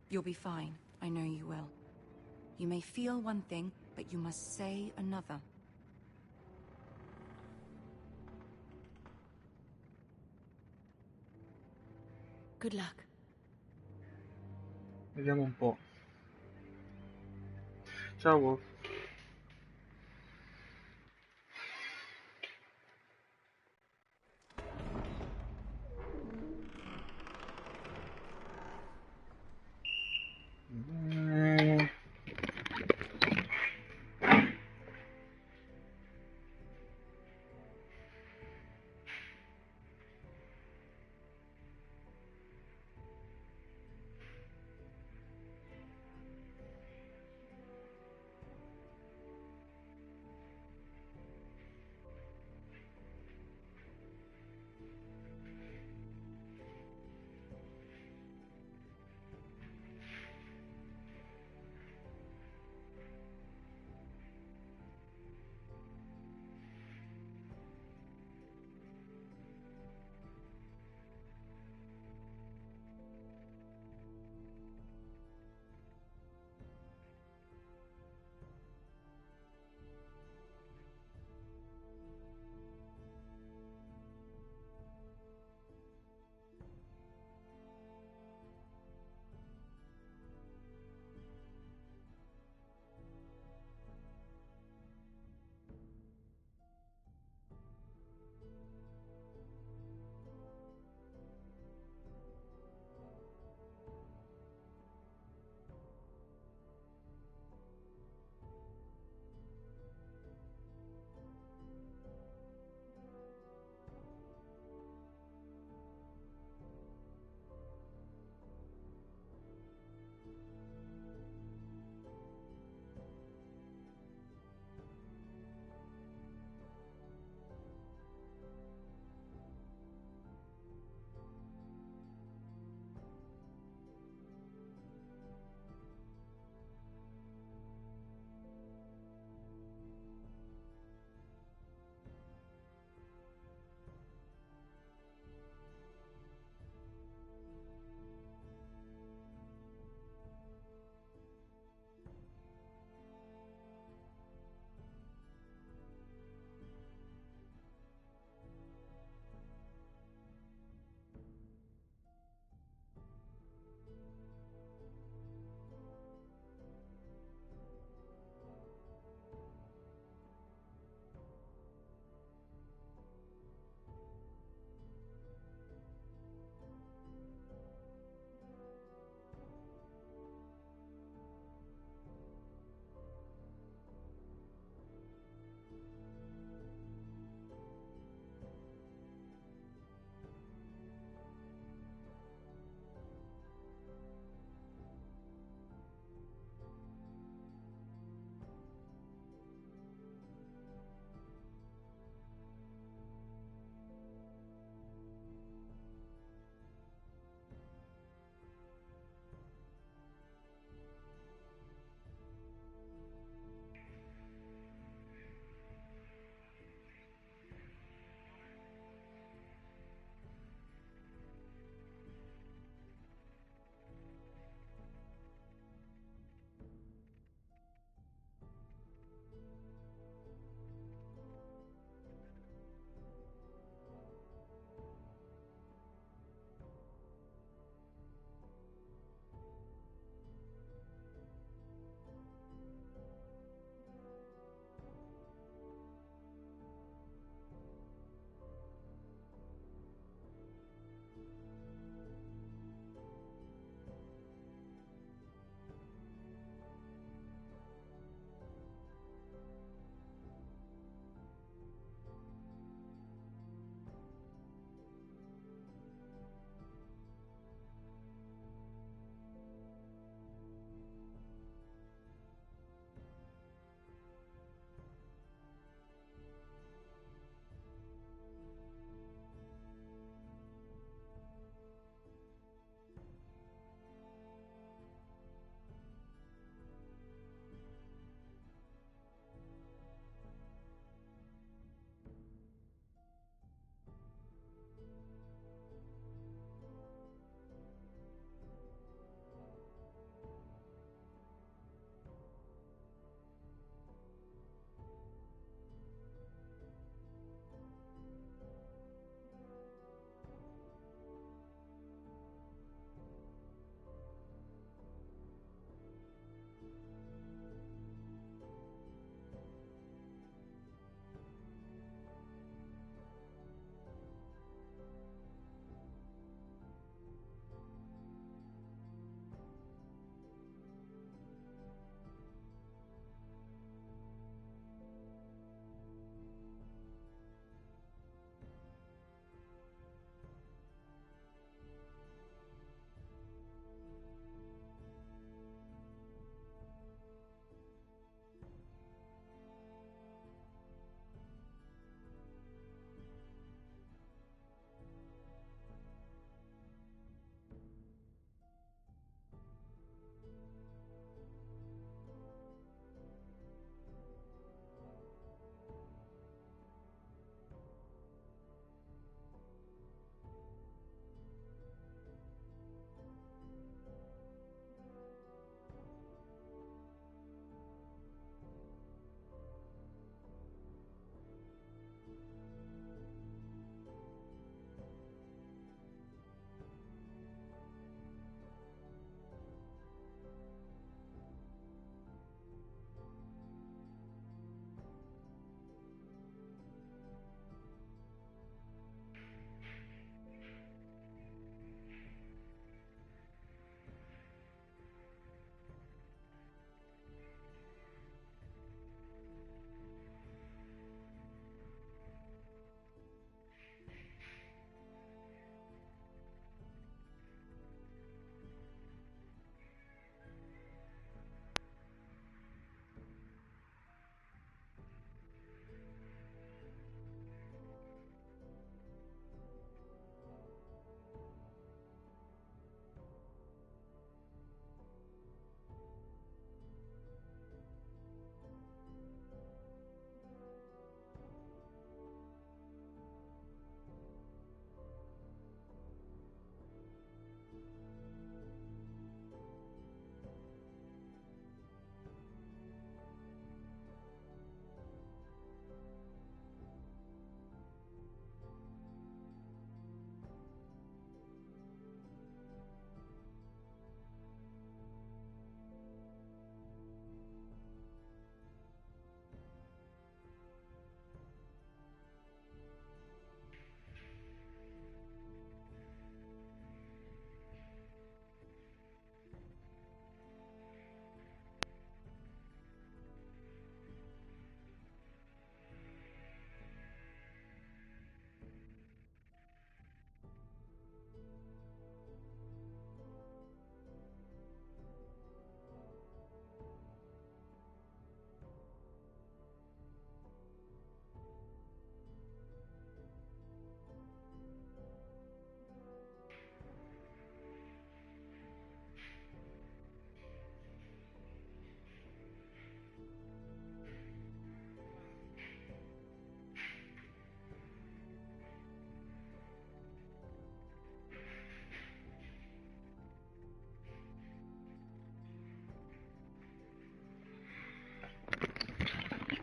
You'll be fine. I know you will. You may feel one thing, but you must say another. Good luck. Vediamo un po'. Ciao Wolf.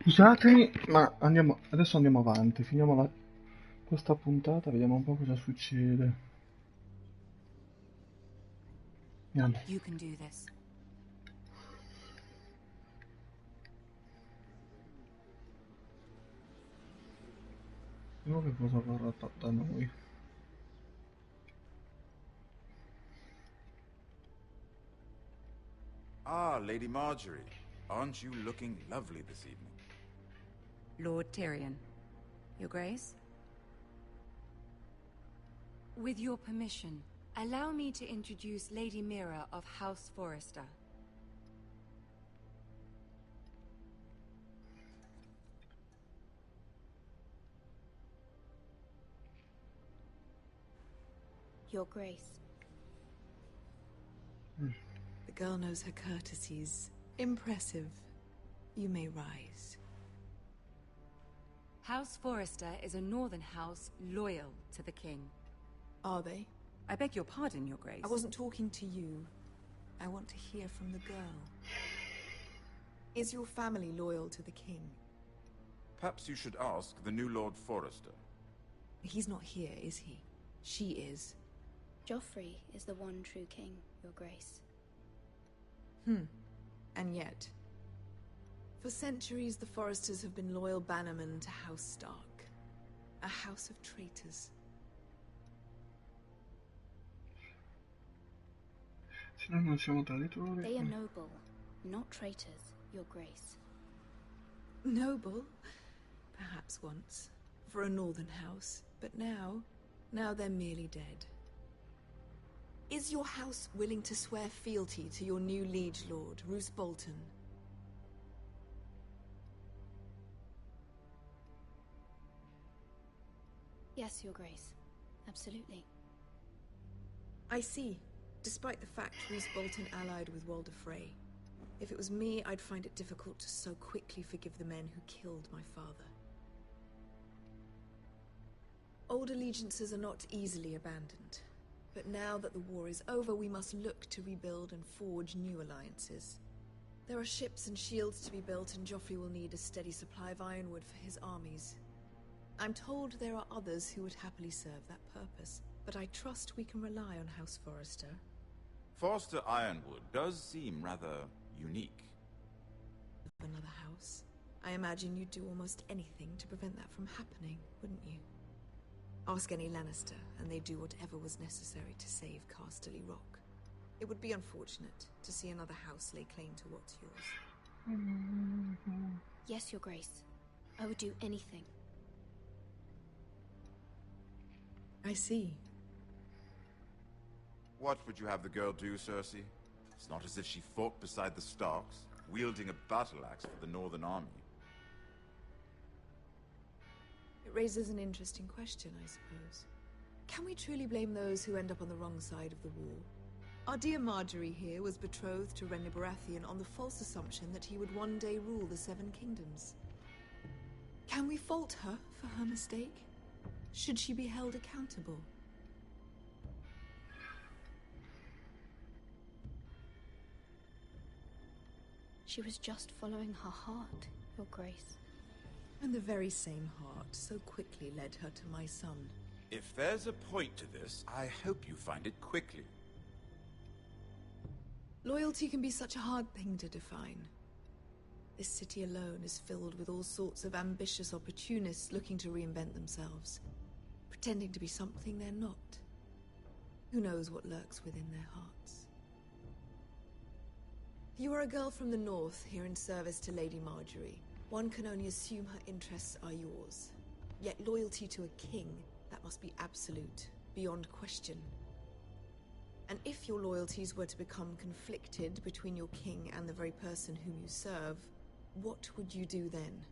Scusatemi, ma adesso andiamo avanti, finiamo questa puntata, vediamo un po' cosa succede. Andiamo. You can do this. Vediamo che cosa vorrà da noi. Ah, Lady Marjorie. Aren't you looking lovely this evening? Lord Tyrion. Your Grace? With your permission, allow me to introduce Lady Mira of House Forrester. Your Grace. The girl knows her courtesies. Impressive. You may rise. House Forrester is a northern house loyal to the king. Are they? I beg your pardon, Your Grace. I wasn't talking to you. I want to hear from the girl. Is your family loyal to the king? Perhaps you should ask the new Lord Forrester. He's not here, is he? She is. Joffrey is the one true king, Your Grace. And yet, for centuries the Forresters have been loyal bannermen to House Stark. A house of traitors. Se noi non siamo traditori. They are noble, not traitors, Your Grace. Noble? Perhaps once. For a northern house. But now they're merely dead. Is your house willing to swear fealty to your new liege lord, Roose Bolton? Yes, Your Grace. Absolutely. I see. Despite the fact Roose Bolton allied with Walder Frey. If it was me, I'd find it difficult to so quickly forgive the men who killed my father. Old allegiances are not easily abandoned. But now that the war is over, we must look to rebuild and forge new alliances. There are ships and shields to be built, and Joffrey will need a steady supply of ironwood for his armies. I'm told there are others who would happily serve that purpose, but I trust we can rely on House Forrester. Forrester Ironwood does seem rather unique. Another house. I imagine you'd do almost anything to prevent that from happening, wouldn't you? Ask any Lannister, and they'd do whatever was necessary to save Casterly Rock. It would be unfortunate to see another house lay claim to what's yours. Yes, Your Grace. I would do anything. I see. What would you have the girl do, Cersei? It's not as if she fought beside the Starks, wielding a battle axe for the Northern Army. It raises an interesting question, I suppose. Can we truly blame those who end up on the wrong side of the war? Our dear Marjorie here was betrothed to Renly Baratheon on the false assumption that he would one day rule the Seven Kingdoms. Can we fault her for her mistake? Should she be held accountable? She was just following her heart, Your Grace. And the very same heart so quickly led her to my son. If there's a point to this, I hope you find it quickly. Loyalty can be such a hard thing to define. This city alone is filled with all sorts of ambitious opportunists looking to reinvent themselves, pretending to be something they're not. Who knows what lurks within their hearts? You are a girl from the north here in service to Lady Marjorie. One can only assume her interests are yours. Yet loyalty to a king, that must be absolute, beyond question. And if your loyalties were to become conflicted between your king and the very person whom you serve, what would you do then?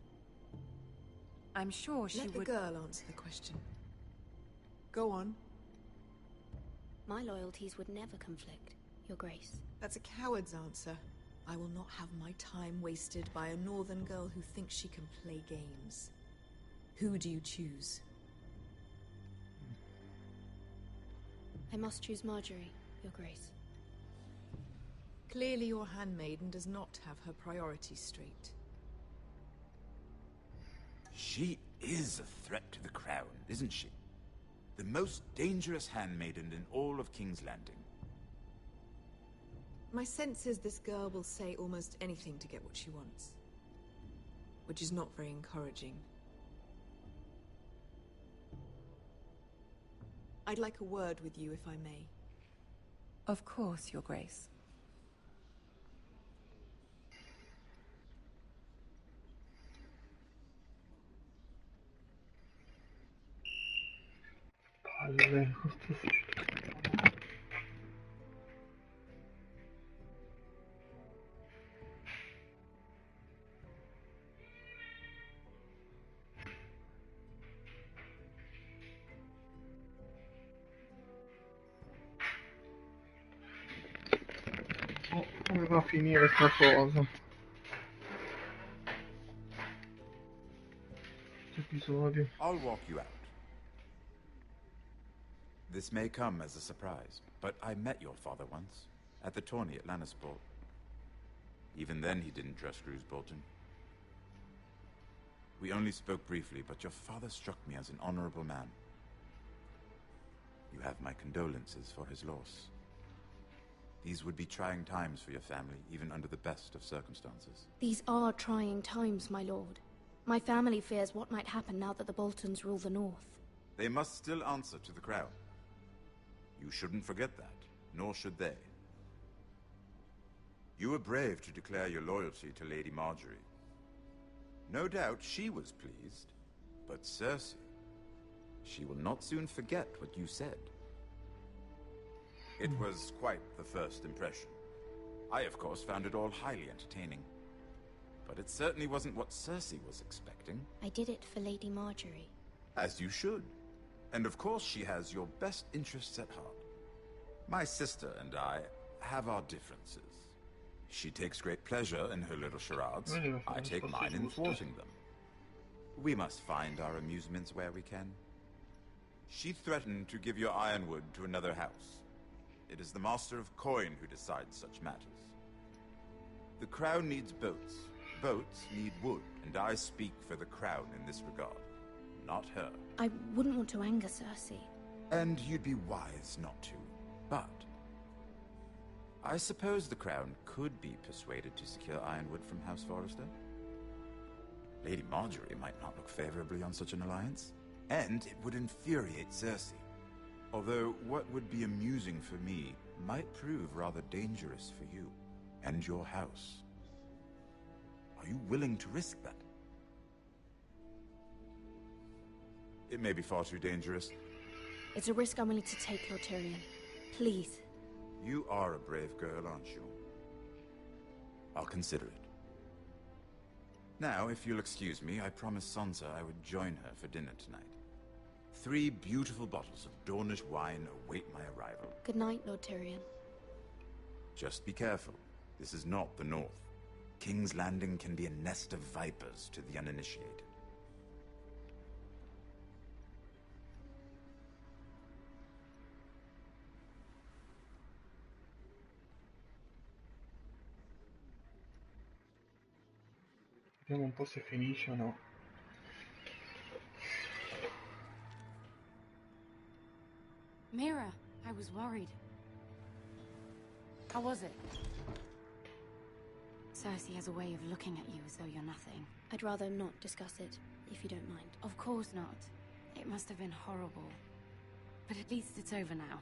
I'm sure she would... Let the girl answer the question. Go on. My loyalties would never conflict, Your Grace. That's a coward's answer. I will not have my time wasted by a northern girl who thinks she can play games. Who do you choose? I must choose Marjorie, Your Grace. Clearly your handmaiden does not have her priorities straight. She is a threat to the crown, isn't she? The most dangerous handmaiden in all of King's Landing. My sense is this girl will say almost anything to get what she wants. Which is not very encouraging. I'd like a word with you, if I may. Of course, Your Grace. Palle. Come va a finire sta cosa? Episodio. I'll walk you out. This may come as a surprise, but I met your father once, at the tourney at Lannisport. Even then he didn't trust Roose Bolton. We only spoke briefly, but your father struck me as an honorable man. You have my condolences for his loss. These would be trying times for your family, even under the best of circumstances. These are trying times, my lord. My family fears what might happen now that the Boltons rule the North. They must still answer to the crown. You shouldn't forget that, nor should they. You were brave to declare your loyalty to Lady Marjorie. No doubt she was pleased, but Cersei, she will not soon forget what you said. It was quite the first impression. I, of course, found it all highly entertaining. But it certainly wasn't what Cersei was expecting. I did it for Lady Marjorie. As you should. And of course she has your best interests at heart. My sister and I have our differences. She takes great pleasure in her little charades. I take mine in thwarting them. We must find our amusements where we can. She threatened to give your ironwood to another house. It is the Master of Coin who decides such matters. The crown needs boats. Boats need wood, and I speak for the crown in this regard, not her. I wouldn't want to anger Cersei. And you'd be wise not to. But I suppose the crown could be persuaded to secure ironwood from House Forrester. Lady Marjorie might not look favorably on such an alliance, and it would infuriate Cersei. Although what would be amusing for me might prove rather dangerous for you and your house. Are you willing to risk that? It may be far too dangerous. It's a risk I'm willing to take, Lord Tyrion. Please. You are a brave girl, aren't you? I'll consider it. Now, if you'll excuse me, I promised Sansa I would join her for dinner tonight. 3 beautiful bottles of Dornish wine await my arrival. Good night, Lord Tyrion. Just be careful. This is not the North. King's Landing can be a nest of vipers to the uninitiated. Vediamo un po' se finisce o no. Mira, I was worried. How was it? Cersei has a way of looking at you as though you're nothing. I'd rather not discuss it, if you don't mind. Of course not. It must have been horrible. But at least it's over now.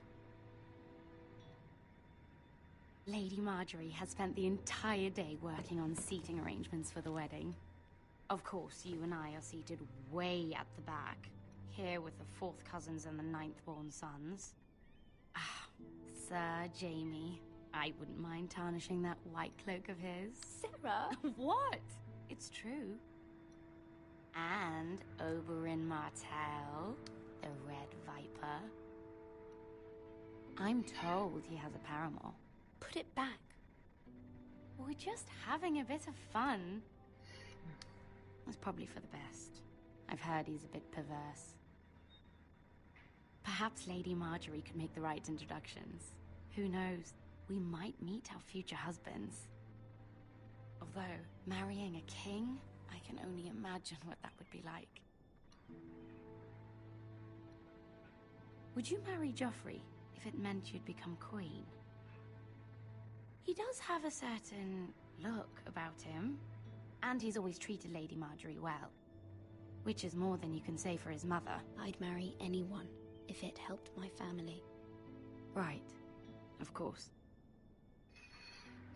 Lady Marjorie has spent the entire day working on seating arrangements for the wedding. Of course, you and I are seated way at the back, here with the 4th cousins and the 9th-born sons. Ah, Sir Jaime. I wouldn't mind tarnishing that white cloak of his. Sarah! What? It's true. And Oberyn Martell, the Red Viper. I'm told he has a paramour. Put it back. We're just having a bit of fun. That's probably for the best. I've heard he's a bit perverse. Perhaps Lady Marjorie could make the right introductions. Who knows? We might meet our future husbands. Although, marrying a king? I can only imagine what that would be like. Would you marry Joffrey if it meant you'd become queen? He does have a certain look about him, and he's always treated Lady Marjorie well. Which is more than you can say for his mother. I'd marry anyone if it helped my family. Right. Of course.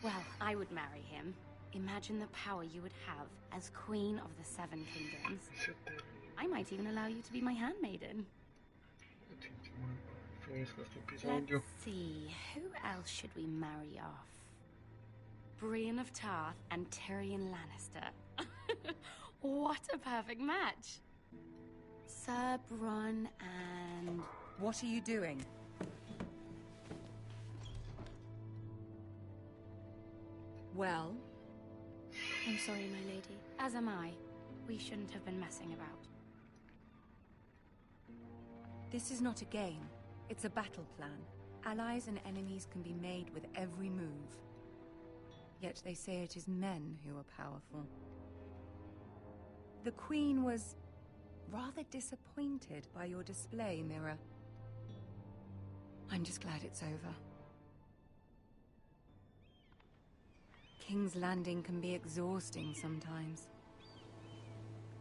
Well, I would marry him. Imagine the power you would have as Queen of the Seven Kingdoms. I might even allow you to be my handmaiden. Let's see, who else should we marry off? Brienne of Tarth and Tyrion Lannister. What a perfect match! Sir Bronn and... What are you doing? Well? I'm sorry, my lady. As am I. We shouldn't have been messing about. This is not a game. It's a battle plan. Allies and enemies can be made with every move. Yet they say it is men who are powerful. The Queen was rather disappointed by your display, Mira. I'm just glad it's over. King's Landing can be exhausting sometimes.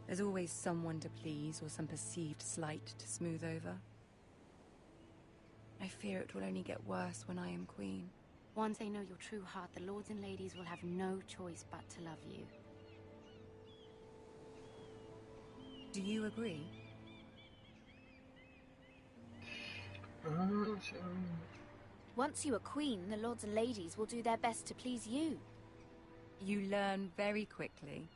There's always someone to please or some perceived slight to smooth over. I fear it will only get worse when I am queen. Once they know your true heart, the lords and ladies will have no choice but to love you. Do you agree? Once you are queen, the lords and ladies will do their best to please you. You learn very quickly.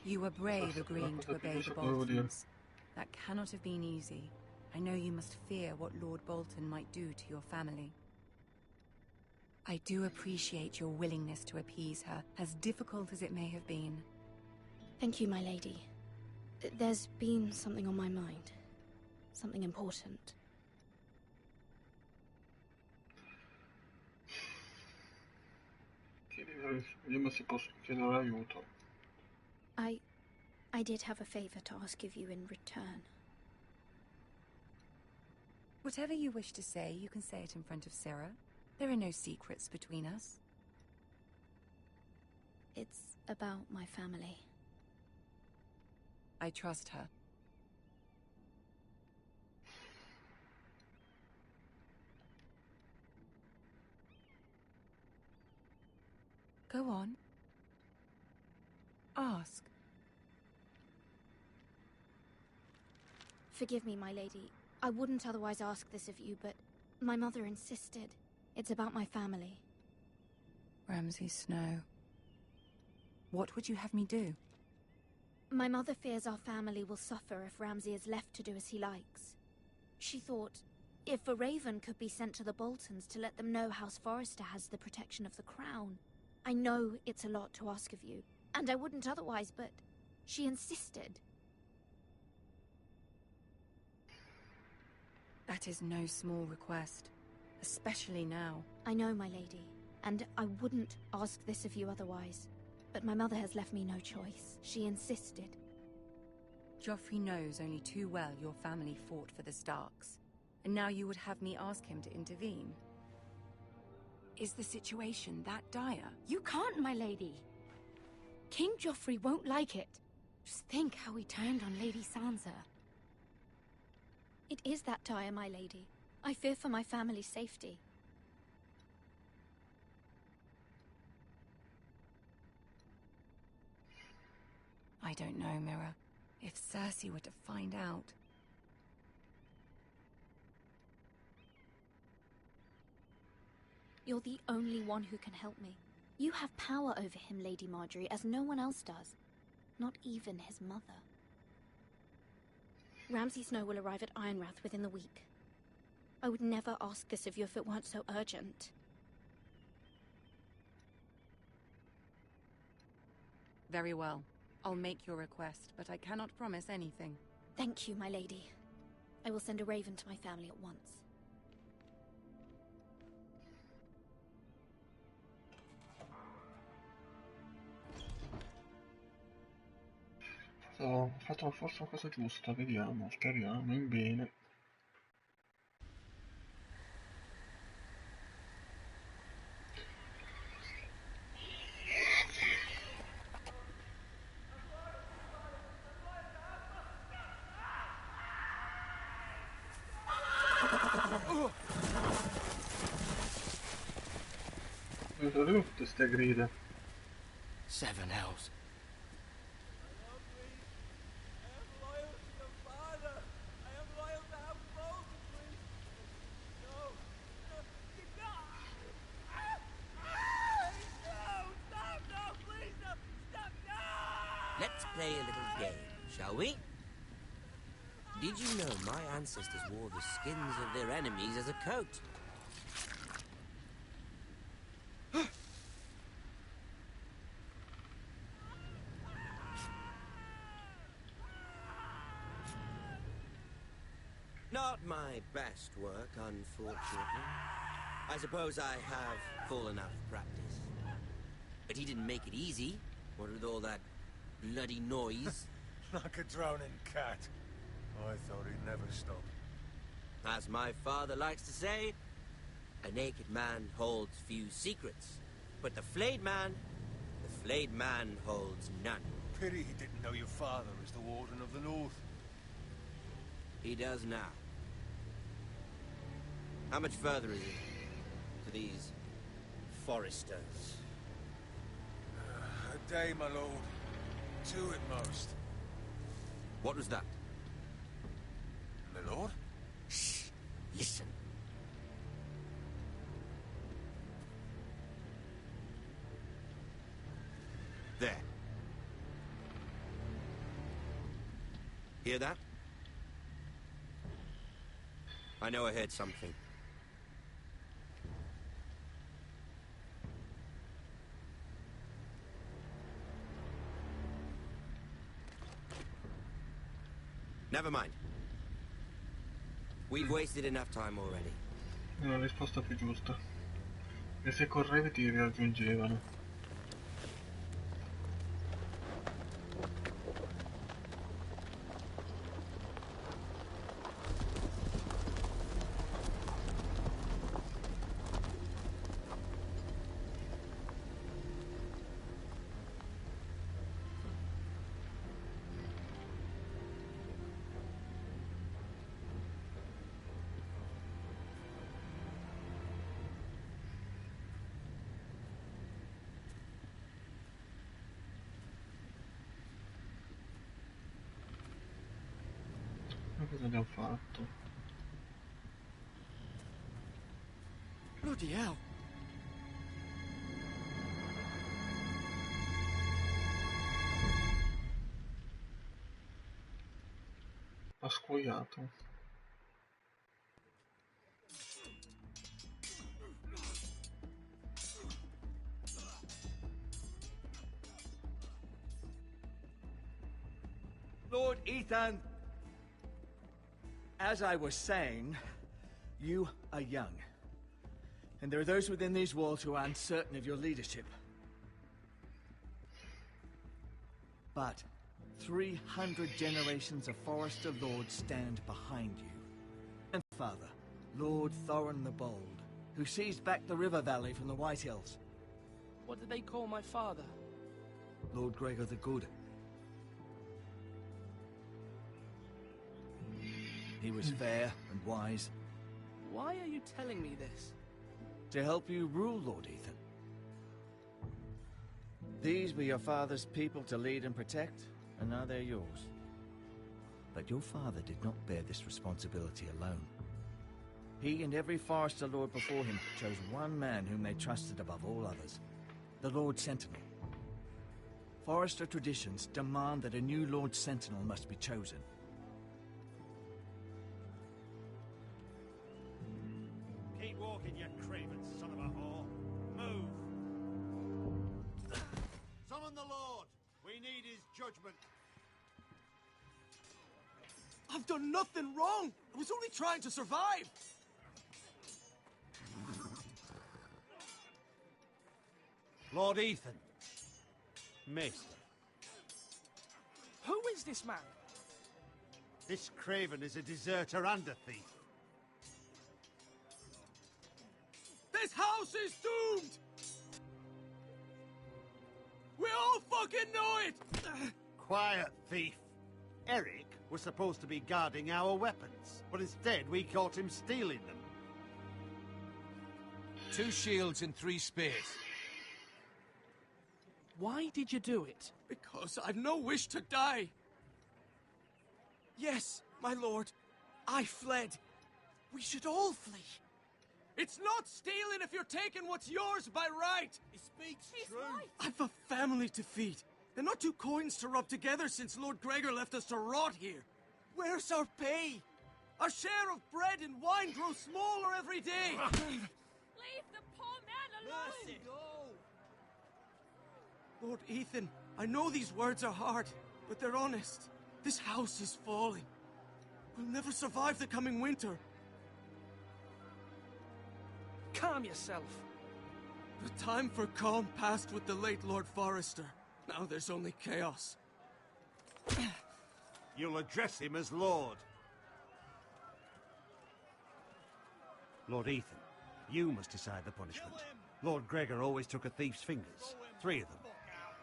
You were brave agreeing to obey the Boltons. That cannot have been easy. I know you must fear what Lord Bolton might do to your family. I do appreciate your willingness to appease her, as difficult as it may have been. Thank you, my lady. There's been something on my mind. Something important. Vediamo se posso chiedere aiuto. I did have a favor to ask of you in return. Whatever you wish to say, you can say it in front of Sarah. There are no secrets between us. It's about my family. I trust her. Go on. Ask. Forgive me, my lady. I wouldn't otherwise ask this of you, but my mother insisted. It's about my family. Ramsay Snow. What would you have me do? My mother fears our family will suffer if Ramsay is left to do as he likes. She thought, if a raven could be sent to the Boltons to let them know House Forrester has the protection of the crown. I know it's a lot to ask of you, and I wouldn't otherwise, but she insisted. That is no small request, especially now. I know, my lady, and I wouldn't ask this of you otherwise. But my mother has left me no choice. She insisted. Joffrey knows only too well your family fought for the Starks, and now you would have me ask him to intervene. Is the situation that dire? You can't, my lady. King Joffrey won't like it. Just think how he turned on Lady Sansa. It is that dire, my lady. I fear for my family's safety. I don't know, Mira. If Cersei were to find out... You're the only one who can help me. You have power over him, Lady Marjorie, as no one else does. Not even his mother. Ramsay Snow will arrive at Ironrath within the week. I would never ask this of you if it weren't so urgent. Very well. I'll make your request, but I cannot promise anything. Thank you, my lady. I will send a raven to my family at once. Ho fatto forse una cosa giusta, vediamo, speriamo in bene. Dove sono tutte ste grida? Seven hells. Let's play a little game, shall we? Did you know my ancestors wore the skins of their enemies as a coat? Not my best work, unfortunately. I suppose I have fallen out of practice. But he didn't make it easy, what with all that bloody noise. Like a drowning cat. I thought he'd never stop. As my father likes to say, a naked man holds few secrets. But the flayed man holds none. Pity he didn't know your father was the Warden of the North. He does now. How much further is it to these foresters? A day, my lord. 2 at most. What was that? My lord? Shh! Listen. There. Hear that? I know I heard something. Never mind. We've wasted enough time already. È la risposta più giusta. E se correvi ti raggiungevano. Cosa abbiamo fatto? Bloody hell. Ha scuoiato. Lord Ethan! As I was saying, you are young. And there are those within these walls who are uncertain of your leadership. But 300 generations of Forester Lords stand behind you. And father, Lord Thorin the Bold, who seized back the river valley from the White Hills. What did they call my father? Lord Gregor the Good. He was fair and wise. Why are you telling me this? To help you rule, Lord Ethan. These were your father's people to lead and protect, and now they're yours. But your father did not bear this responsibility alone. He and every Forester Lord before him chose one man whom they trusted above all others, the Lord Sentinel. Forester traditions demand that a new Lord Sentinel must be chosen. Keep walking, you craven son of a whore. Move! Summon the Lord! We need his judgment. I've done nothing wrong! I was only trying to survive! Lord Ethan. Maester. Who is this man? This craven is a deserter and a thief. This house is doomed! We all fucking know it! Quiet, thief. Eric was supposed to be guarding our weapons, but instead we caught him stealing them. 2 shields and 3 spears. Why did you do it? Because I've no wish to die. Yes, my lord. I fled. We should all flee. It's not stealing if you're taking what's yours by right. He speaks true. Right. I've a family to feed. They're not 2 coins to rub together since Lord Gregor left us to rot here. Where's our pay? Our share of bread and wine grows smaller every day. Leave the poor man alone! Mercy. Lord Ethan, I know these words are hard, but they're honest. This house is falling. We'll never survive the coming winter. Calm yourself. The time for calm passed with the late Lord Forrester. Now there's only chaos. You'll address him as Lord. Lord Ethan, you must decide the punishment. Lord Gregor always took a thief's fingers. 3 of them.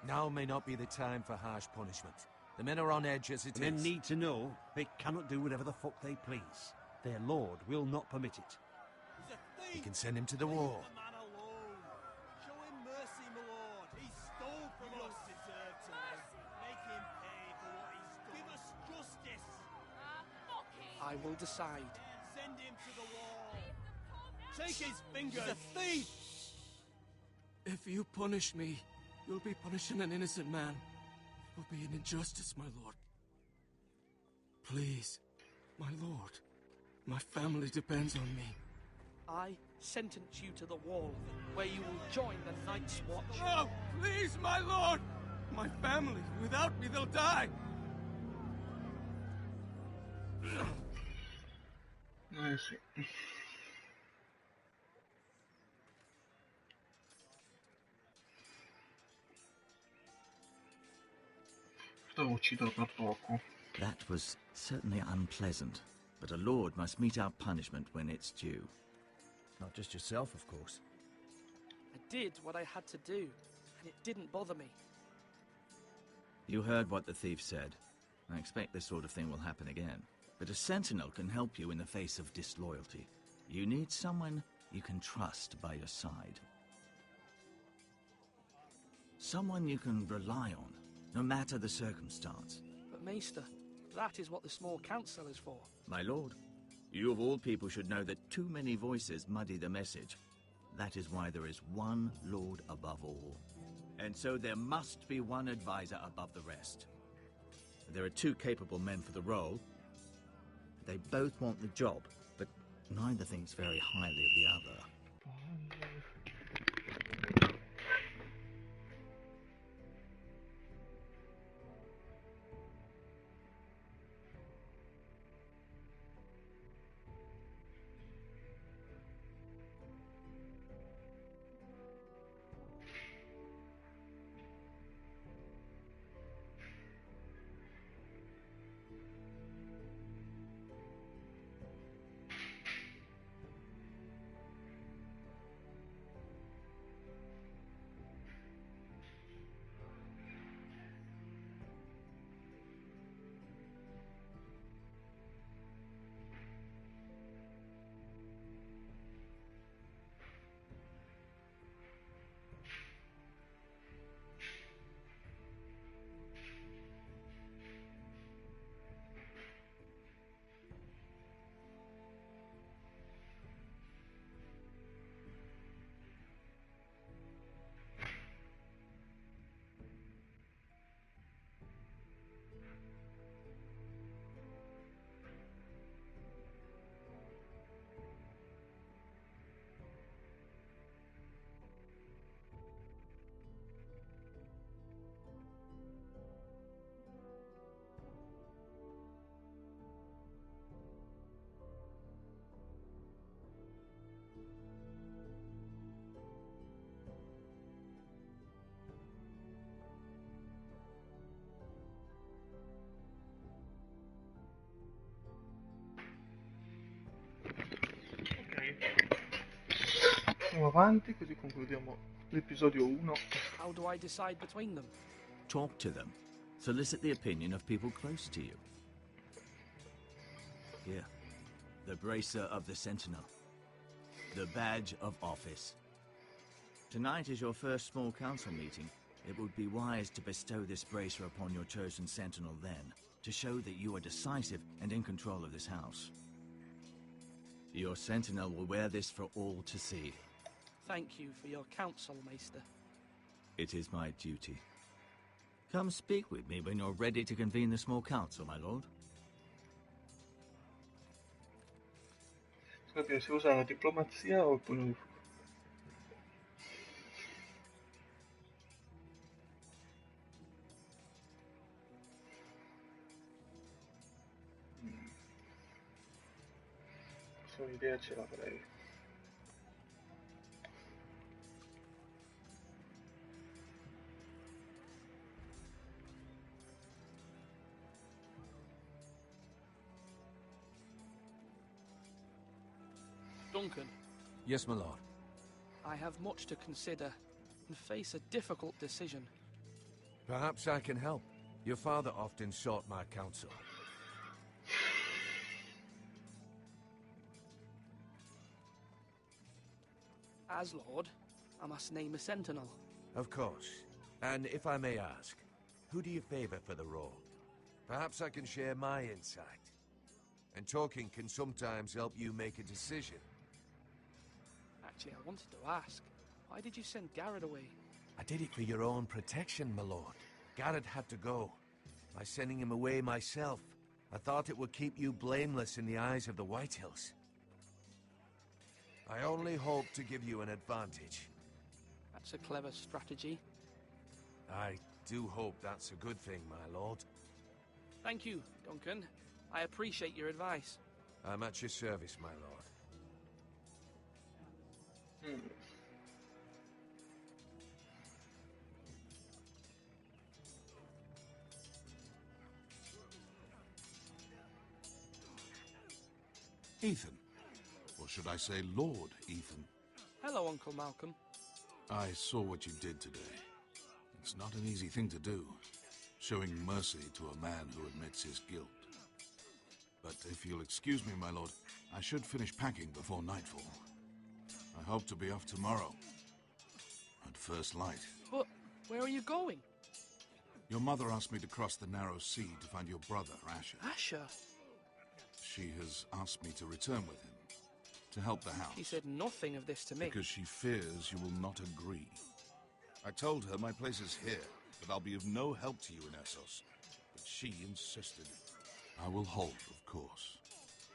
Now may not be the time for harsh punishment. The men are on edge as it is. Men need to know they cannot do whatever the fuck they please. Their lord will not permit it. We can send him to the war. Show him mercy, my lord. He stole from us. Deserve to live. Make him pay for what he's done. Give us justice. I will decide. Send him to the wall. Take his fingers. He's a thief. If you punish me, you'll be punishing an innocent man. It will be an injustice, my lord. Please, my lord. My family depends on me. I sentence you to the wall, where you will join the Night's Watch. No, please, my lord! My family, without me, they'll die! Sì. Devo uccidere tra poco. That was certainly unpleasant, but a lord must meet our punishment when it's due. Not just yourself, of course. I did what I had to do, and it didn't bother me. You heard what the thief said. I expect this sort of thing will happen again. But a sentinel can help you in the face of disloyalty. You need someone you can trust by your side. Someone you can rely on, no matter the circumstance. But Maester, that is what the small council is for. My lord, you of all people should know that too many voices muddy the message. That is why there is one lord above all. And so there must be one advisor above the rest. There are 2 capable men for the role. They both want the job, but neither thinks very highly of the other. avanti così concludiamo l'episodio 1. How do I decide between them? Talk to them. Solicit the opinion of people close to you. Here. The bracer of the Sentinel. The badge of office. Tonight is your first small council meeting. It would be wise to bestow this bracer upon your chosen Sentinel then, to show that you are decisive and in control of this house. Your Sentinel will wear this for all to see. Thank you for your counsel, Maester. It is my duty. Come speak with me when you're ready to convene the small council, my lord. Capire se usa la diplomazia o il pugno di fuoco. Se un'idea ce l'avrei. Duncan. Yes, my lord. I have much to consider and face a difficult decision. Perhaps I can help. Your father often sought my counsel. As Lord, I must name a sentinel. Of course. And if I may ask, who do you favor for the role? Perhaps I can share my insight. And talking can sometimes help you make a decision. Actually, I wanted to ask, why did you send Garrett away? I did it for your own protection, my lord. Garrett had to go. By sending him away myself, I thought it would keep you blameless in the eyes of the Whitehills. I only hope to give you an advantage. That's a clever strategy. I do hope that's a good thing, my lord. Thank you, Duncan. I appreciate your advice. I'm at your service, my lord. Ethan. Or should I say Lord Ethan? Hello, Uncle Malcolm. I saw what you did today. It's not an easy thing to do, showing mercy to a man who admits his guilt. But if you'll excuse me, my lord, I should finish packing before nightfall. I hope to be off tomorrow, at first light. But where are you going? Your mother asked me to cross the narrow sea to find your brother, Asher. Asher? She has asked me to return with him, to help the house. She said nothing of this to me. Because she fears you will not agree. I told her my place is here, that I'll be of no help to you in Essos. But she insisted. I will hold, of course,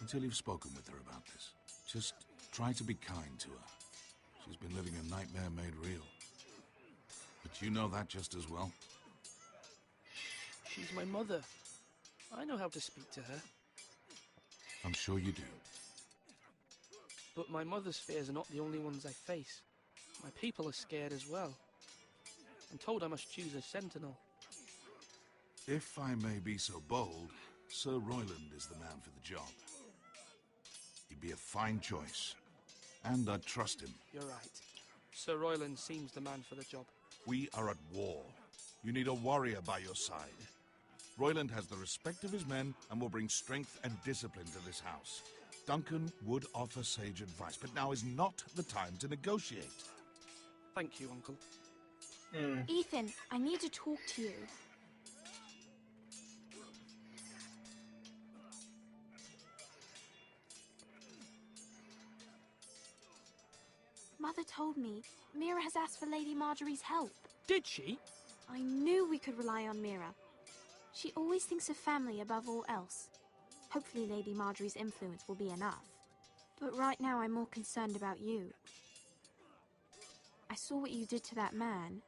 until you've spoken with her about this. Just try to be kind to her. She's been living a nightmare made real. But you know that just as well. She's my mother. I know how to speak to her. I'm sure you do. But my mother's fears are not the only ones I face. My people are scared as well. I'm told I must choose a sentinel. If I may be so bold, Sir Royland is the man for the job. He'd be a fine choice, and I trust him. You're right. Sir Royland seems the man for the job. We are at war. You need a warrior by your side. Royland has the respect of his men and will bring strength and discipline to this house. Duncan would offer sage advice, but now is not the time to negotiate. Thank you, Uncle. Ethan, I need to talk to you. Mother told me Mira has asked for Lady Marjorie's help. Did she? I knew we could rely on Mira. She always thinks of family above all else. Hopefully Lady Marjorie's influence will be enough. But right now I'm more concerned about you. I saw what you did to that man.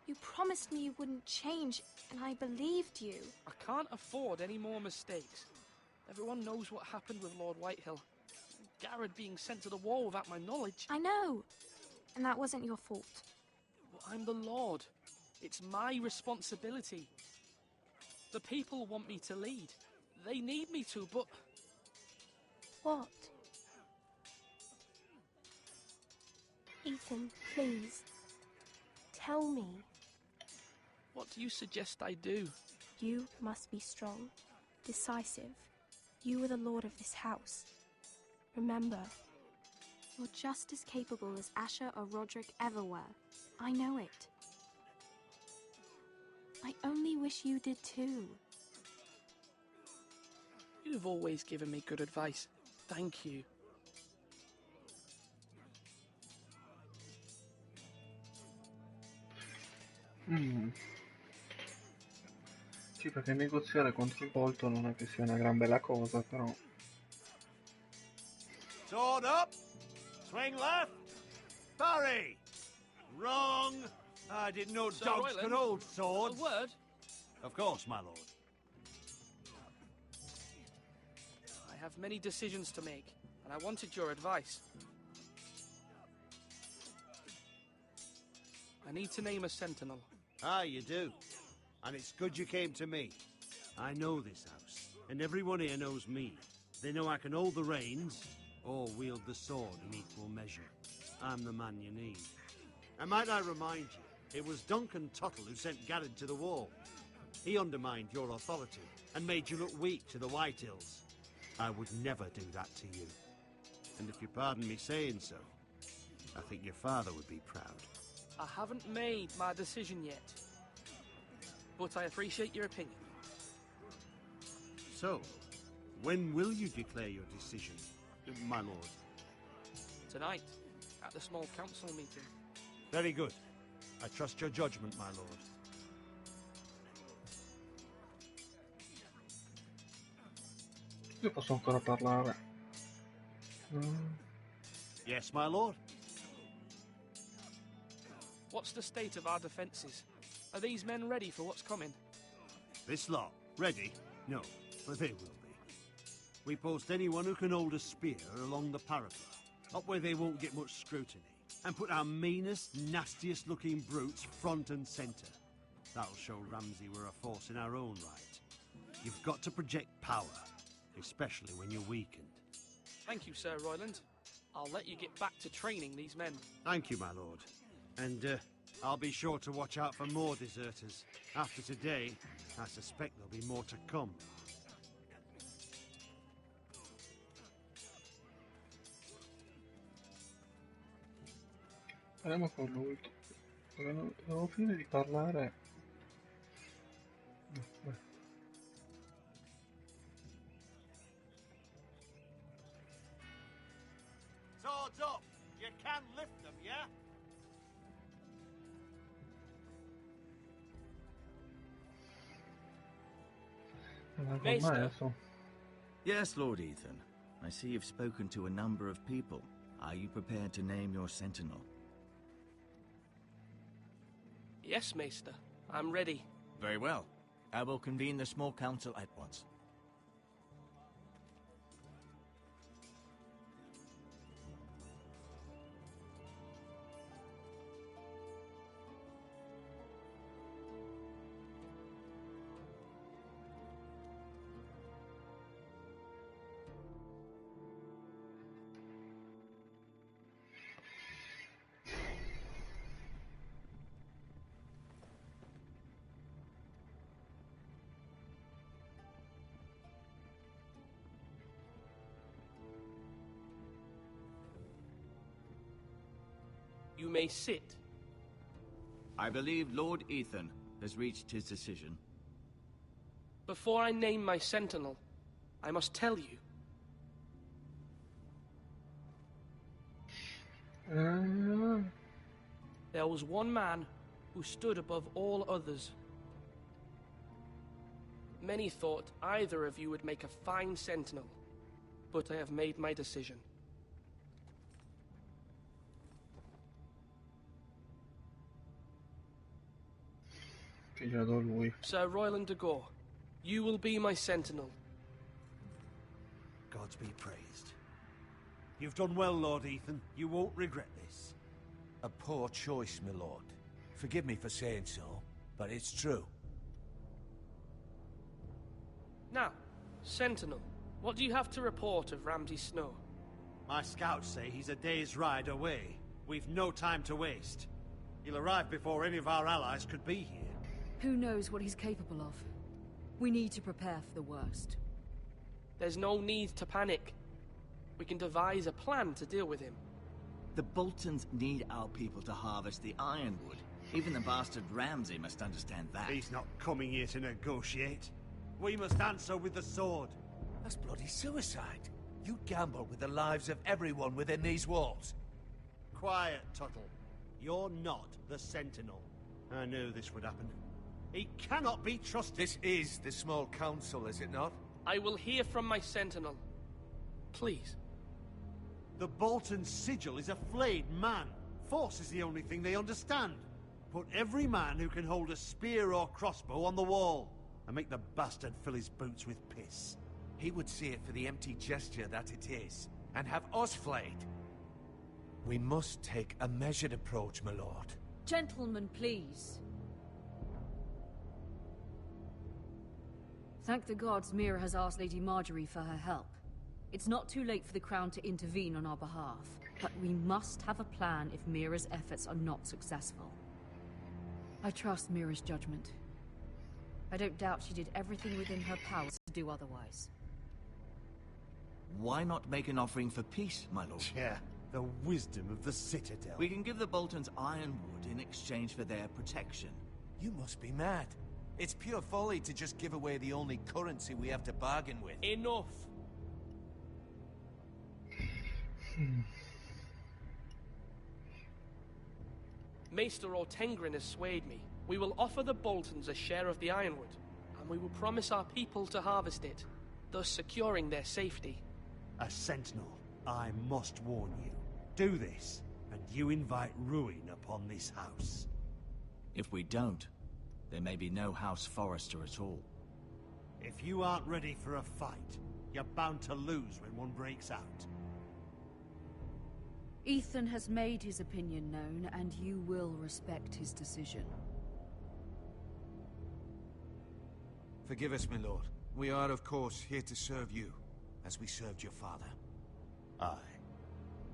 You promised me you wouldn't change, and I believed you. I can't afford any more mistakes. Everyone knows what happened with Lord Whitehill. Garrett being sent to the war without my knowledge. I know. And that wasn't your fault. But I'm the Lord. It's my responsibility. The people want me to lead. They need me to, but... What? Ethan, please. Tell me. What do you suggest I do? You must be strong, decisive. You are the lord of this house. Remember, you're just as capable as Asher or Roderick ever were. I know it. I only wish you did too. You've always given me good advice. Thank you. Sì, perché negoziare contro il Bolton non è che sia una gran bella cosa, però. Sword up! Swing left! Parry! Wrong! I didn't know Sir dogs Royland, could hold swords. A word? Of course, my lord. I have many decisions to make, and I wanted your advice. I need to name a sentinel. Ah, you do. And it's good you came to me. I know this house, and everyone here knows me. They know I can hold the reins, or wield the sword in equal measure. I'm the man you need. And might I remind you, it was Duncan Tuttle who sent Garrett to the wall. He undermined your authority, and made you look weak to the Whitehills. I would never do that to you. And if you pardon me saying so, I think your father would be proud. I haven't made my decision yet, but I appreciate your opinion. So, when will you declare your decision, my lord? Tonight, at the small council meeting. Very good. I trust your judgment, my lord. Io posso ancora parlare. Yes, my lord. What's the state of our defences? Are these men ready for what's coming? This lot, ready? No, but they will be. We post anyone who can hold a spear along the parapet, up where they won't get much scrutiny, and put our meanest, nastiest looking brutes front and centre. That'll show Ramsay we're a force in our own right. You've got to project power, especially when you're weakened. Thank you, Sir Royland. I'll let you get back to training these men. Thank you, my lord. And, I'll be sure to watch out for more deserters. After today, I suspect there'll be more to come. Parliamo con lui. Devo finire di parlare. No, beh. Swords up! You can lift them, yeah? Maester. Yes, Lord Ethan. I see you've spoken to a number of people. Are you prepared to name your sentinel? Yes, Maester. I'm ready. Very well. I will convene the small council at once. You may sit. I believe Lord Ethan has reached his decision. Before I name my sentinel, I must tell you. There was one man who stood above all others. Many thought either of you would make a fine sentinel, but I have made my decision. Sir Royland de Gore, you will be my sentinel. Gods be praised. You've done well, Lord Ethan. You won't regret this. A poor choice, my lord. Forgive me for saying so, but it's true. Now, Sentinel, what do you have to report of Ramsay Snow? My scouts say he's a day's ride away. We've no time to waste. He'll arrive before any of our allies could be here. Who knows what he's capable of? We need to prepare for the worst. There's no need to panic. We can devise a plan to deal with him. The Boltons need our people to harvest the ironwood. Even the bastard Ramsay must understand that. He's not coming here to negotiate. We must answer with the sword. That's bloody suicide. You gamble with the lives of everyone within these walls. Quiet, Tuttle. You're not the Sentinel. I knew this would happen. He cannot be trusted. This is the small council, is it not? I will hear from my Sentinel. Please. The Bolton sigil is a flayed man. Force is the only thing they understand. Put every man who can hold a spear or crossbow on the wall, and make the bastard fill his boots with piss. He would see it for the empty gesture that it is, and have us flayed. We must take a measured approach, my lord. Gentlemen, please. Thank the gods Mira has asked Lady Marjorie for her help. It's not too late for the Crown to intervene on our behalf, but we must have a plan if Mira's efforts are not successful. I trust Mira's judgment. I don't doubt she did everything within her powers to do otherwise. Why not make an offering for peace, my lord? Yeah, the wisdom of the Citadel. We can give the Boltons ironwood in exchange for their protection. You must be mad. It's pure folly to just give away the only currency we have to bargain with. Enough! Maester Ortengrin has swayed me. We will offer the Boltons a share of the ironwood, and we will promise our people to harvest it, thus securing their safety. A sentinel, I must warn you. Do this, and you invite ruin upon this house. If we don't, there may be no House Forrester at all. If you aren't ready for a fight, you're bound to lose when one breaks out. Ethan has made his opinion known, and you will respect his decision. Forgive us, my lord. We are, of course, here to serve you, as we served your father. Aye.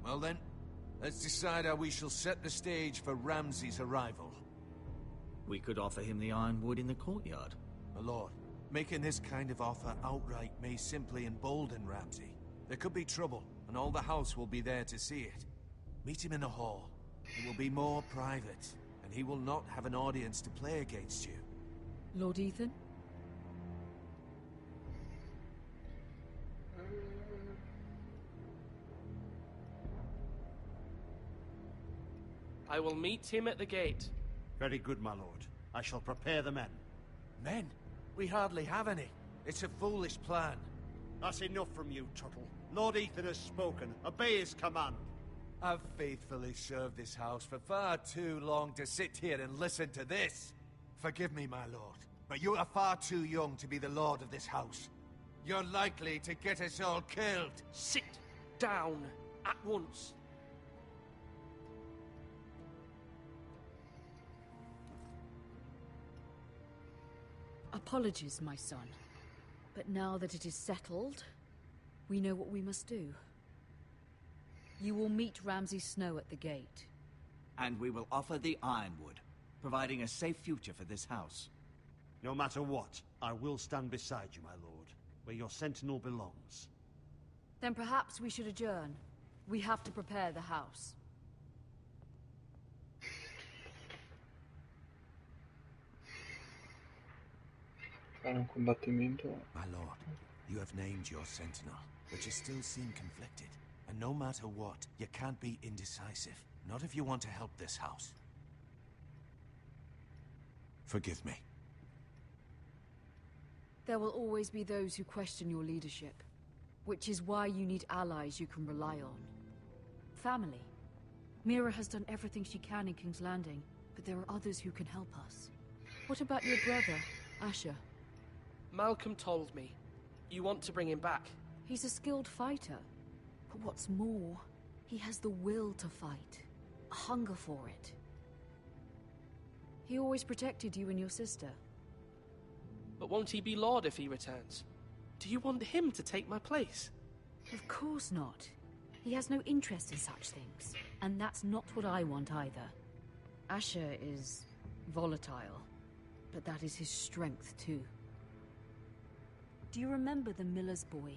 Well then, let's decide how we shall set the stage for Ramsay's arrival. We could offer him the ironwood in the courtyard. My lord, making this kind of offer outright may simply embolden Ramsay. There could be trouble, and all the house will be there to see it. Meet him in the hall. It will be more private, and he will not have an audience to play against you. Lord Ethan? I will meet him at the gate. Very good, my lord. I shall prepare the men. Men? We hardly have any. It's a foolish plan. That's enough from you, Tuttle. Lord Ethan has spoken. Obey his command. I've faithfully served this house for far too long to sit here and listen to this. Forgive me, my lord, but you are far too young to be the lord of this house. You're likely to get us all killed. Sit down at once. Apologies, my son. But now that it is settled, we know what we must do. You will meet Ramsay Snow at the gate. And we will offer the ironwood, providing a safe future for this house. No matter what, I will stand beside you, my lord, where your sentinel belongs. Then perhaps we should adjourn. We have to prepare the house. Fare un combattimento. My lord, you have named your sentinel, but you still seem conflicted. And no matter what, you can't be indecisive. Not if you want to help this house. Forgive me. There will always be those who question your leadership, which is why you need allies you can rely on. Family. Mira has done everything she can in King's Landing, but there are others who can help us. What about your brother, Asher? Malcolm told me. You want to bring him back. He's a skilled fighter. But what's more, he has the will to fight. A hunger for it. He always protected you and your sister. But won't he be Lord if he returns? Do you want him to take my place? Of course not. He has no interest in such things. And that's not what I want either. Asher is volatile, but that is his strength too. Do you remember the miller's boy?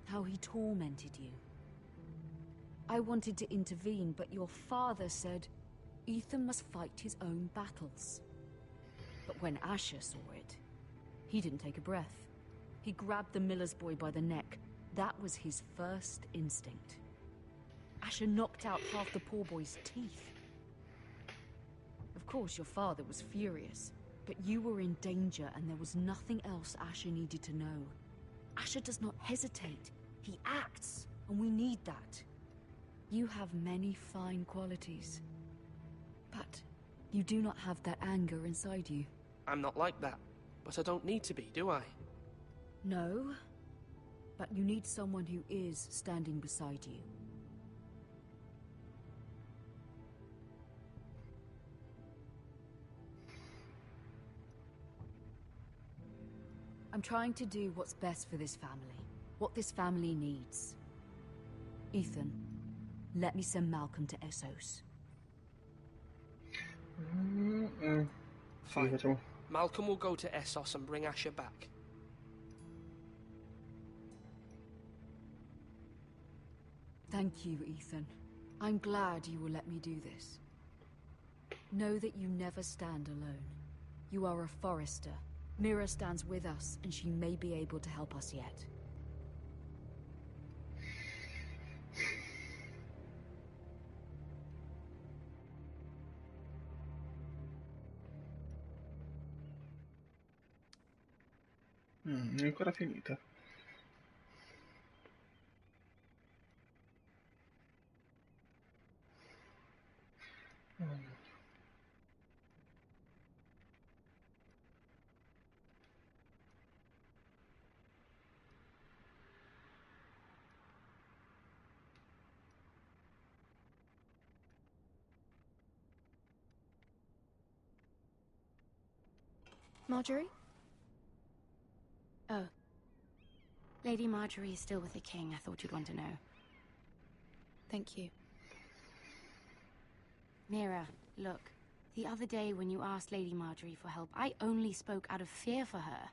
How he tormented you? I wanted to intervene, but your father said Ethan must fight his own battles. But when Asher saw it, he didn't take a breath. He grabbed the miller's boy by the neck. That was his first instinct. Asher knocked out half the poor boy's teeth. Of course, your father was furious, but you were in danger and there was nothing else Asher needed to know. Asher does not hesitate. He acts, and we need that. You have many fine qualities, but you do not have that anger inside you. I'm not like that, but I don't need to be, do I? No, but you need someone who is standing beside you. I'm trying to do what's best for this family, what this family needs. Ethan, let me send Malcolm to Essos. Fine. Malcolm will go to Essos and bring Asher back. Thank you, Ethan. I'm glad you will let me do this. Know that you never stand alone. You are a Forrester. Mira stands with us, and she may be able to help us yet. Non è ancora finita. Marjorie? Oh. Lady Marjorie is still with the king. I thought you'd want to know. Thank you. Mira, look. The other day when you asked Lady Marjorie for help, I only spoke out of fear for her.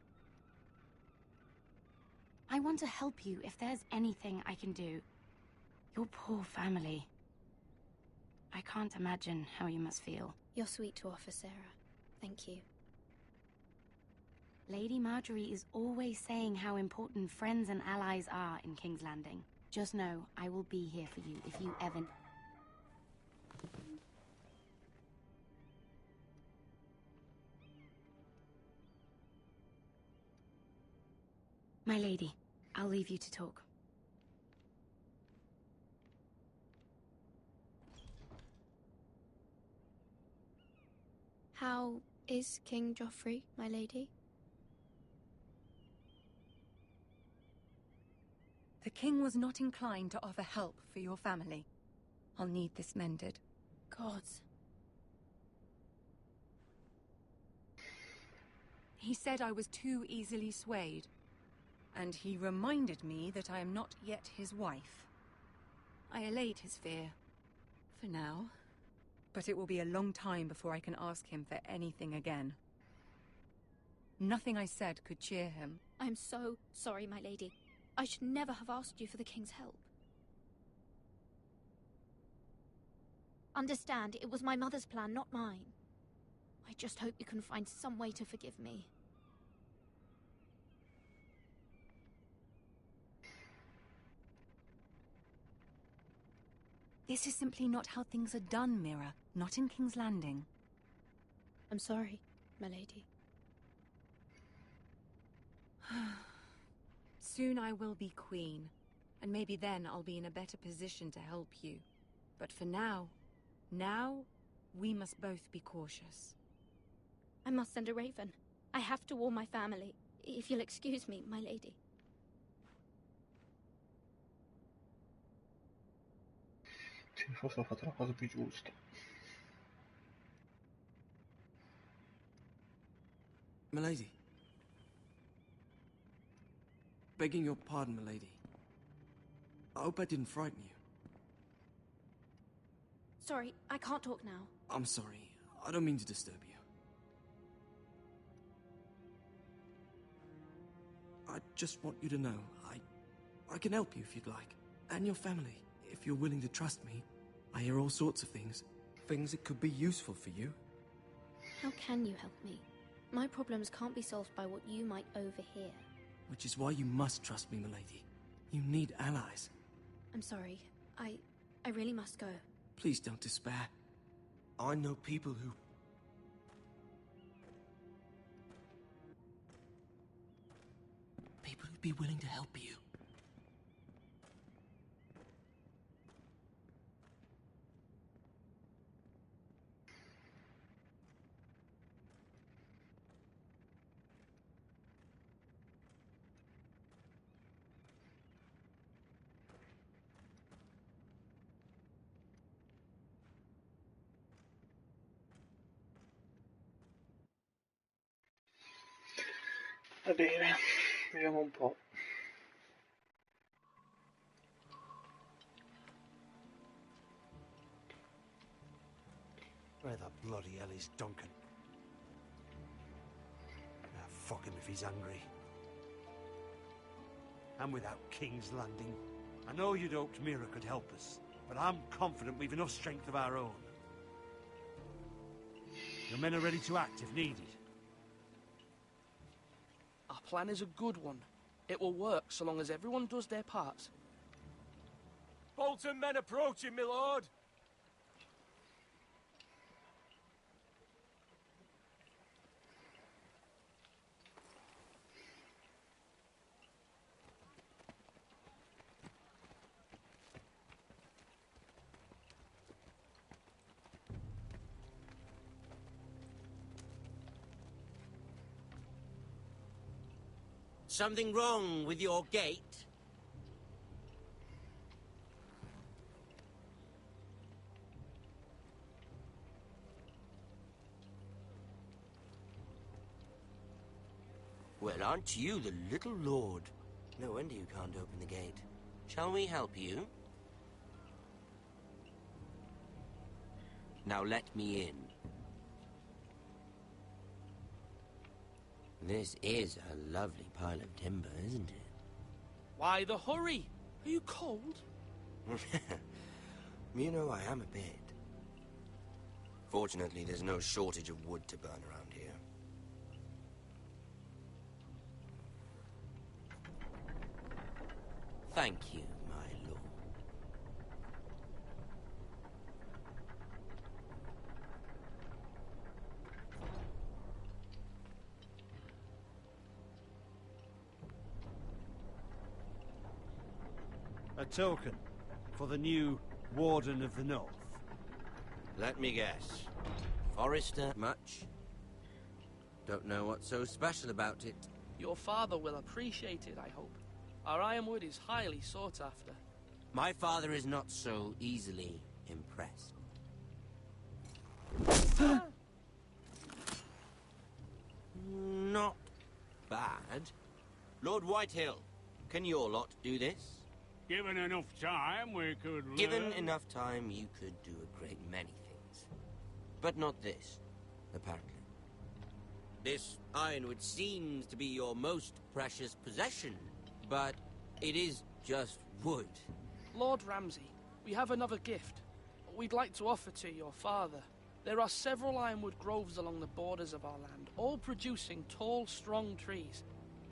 I want to help you if there's anything I can do. Your poor family. I can't imagine how you must feel. You're sweet to offer, Sarah. Thank you. Lady Marjorie is always saying how important friends and allies are in King's Landing. Just know, I will be here for you if you ever... My lady, I'll leave you to talk. How is King Joffrey, my lady? The king was not inclined to offer help for your family. I'll need this mended. Gods. He said I was too easily swayed. And he reminded me that I am not yet his wife. I allayed his fear. For now. But it will be a long time before I can ask him for anything again. Nothing I said could cheer him. I'm so sorry, my lady. I should never have asked you for the king's help. Understand, it was my mother's plan, not mine. I just hope you can find some way to forgive me. This is simply not how things are done, Mira. Not in King's Landing. I'm sorry, my lady. Soon I will be queen, and maybe then I'll be in a better position to help you. But for now, we must both be cautious. I must send a raven. I have to warn my family. If you'll excuse me, my lady. Se forse ho fatto la cosa più giusta. Milady. Begging your pardon, milady. I hope I didn't frighten you. Sorry, I can't talk now. I'm sorry. I don't mean to disturb you. I just want you to know, I can help you if you'd like. And your family, if you're willing to trust me. I hear all sorts of things. Things that could be useful for you. How can you help me? My problems can't be solved by what you might overhear. Which is why you must trust me, milady. You need allies. I'm sorry. I really must go. Please don't despair. I know people who... People who'd be willing to help you. Va bene, vediamo un po'. Where the bloody hell is Duncan? Ah, fuck him if he's angry. And without King's Landing. I know you'd hoped Mira could help us, but I'm confident we've enough strength of our own. Your men are ready to act if needed. Our plan is a good one. It will work so long as everyone does their part. Bolton men approaching, my lord! Something wrong with your gate? Well, aren't you the little lord? No wonder you can't open the gate. Shall we help you? Now let me in. This is a lovely pile of timber, isn't it? Why the hurry? Are you cold? You know, I am a bit. Fortunately, there's no shortage of wood to burn around here. Thank you, my lord. A token for the new Warden of the North. Let me guess. Forrester, much? Don't know what's so special about it. Your father will appreciate it, I hope. Our ironwood is highly sought after. My father is not so easily impressed. Not bad. Lord Whitehill, can your lot do this? Given enough time, we could Given enough time, you could do a great many things. But not this, apparently. This ironwood seems to be your most precious possession, but it is just wood. Lord Ramsay, we have another gift. We'd like to offer to your father. There are several ironwood groves along the borders of our land, all producing tall, strong trees.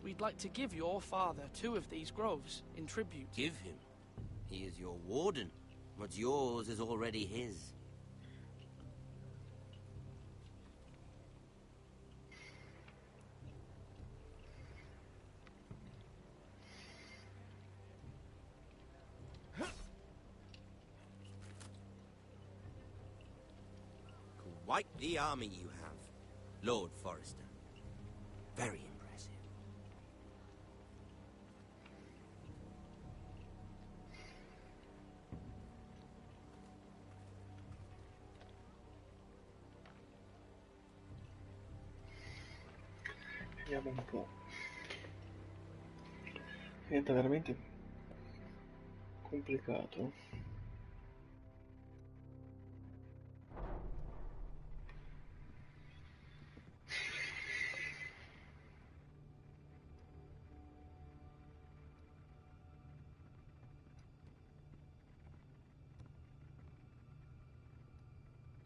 We'd like to give your father 2 of these groves in tribute. Give him? He is your warden. What's yours is already his. Quite the army you have, Lord Forrester. Very impressive. Vediamo un po'. Diventa veramente complicato.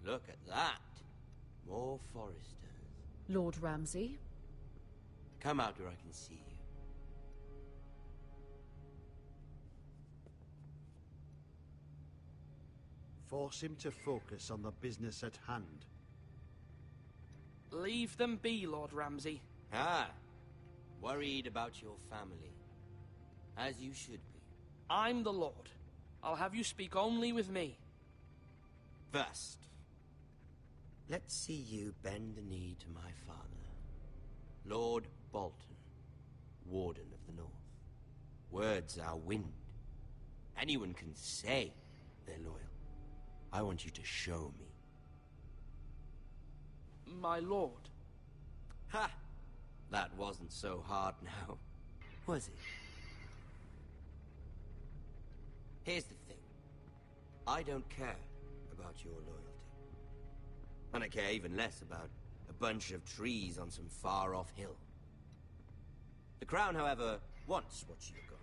Look at that. More Foresters. Lord Ramsay? Come out where I can see you. Force him to focus on the business at hand. Leave them be, Lord Ramsay. Ah, worried about your family. As you should be. I'm the Lord. I'll have you speak only with me. First, let's see you bend the knee to my father, Lord Bolton, Warden of the North. Words are wind. Anyone can say they're loyal. I want you to show me. My lord. Ha! That wasn't so hard now, was it? Here's the thing. I don't care about your loyalty. And I care even less about a bunch of trees on some far-off hill. The Crown, however, wants what you've got.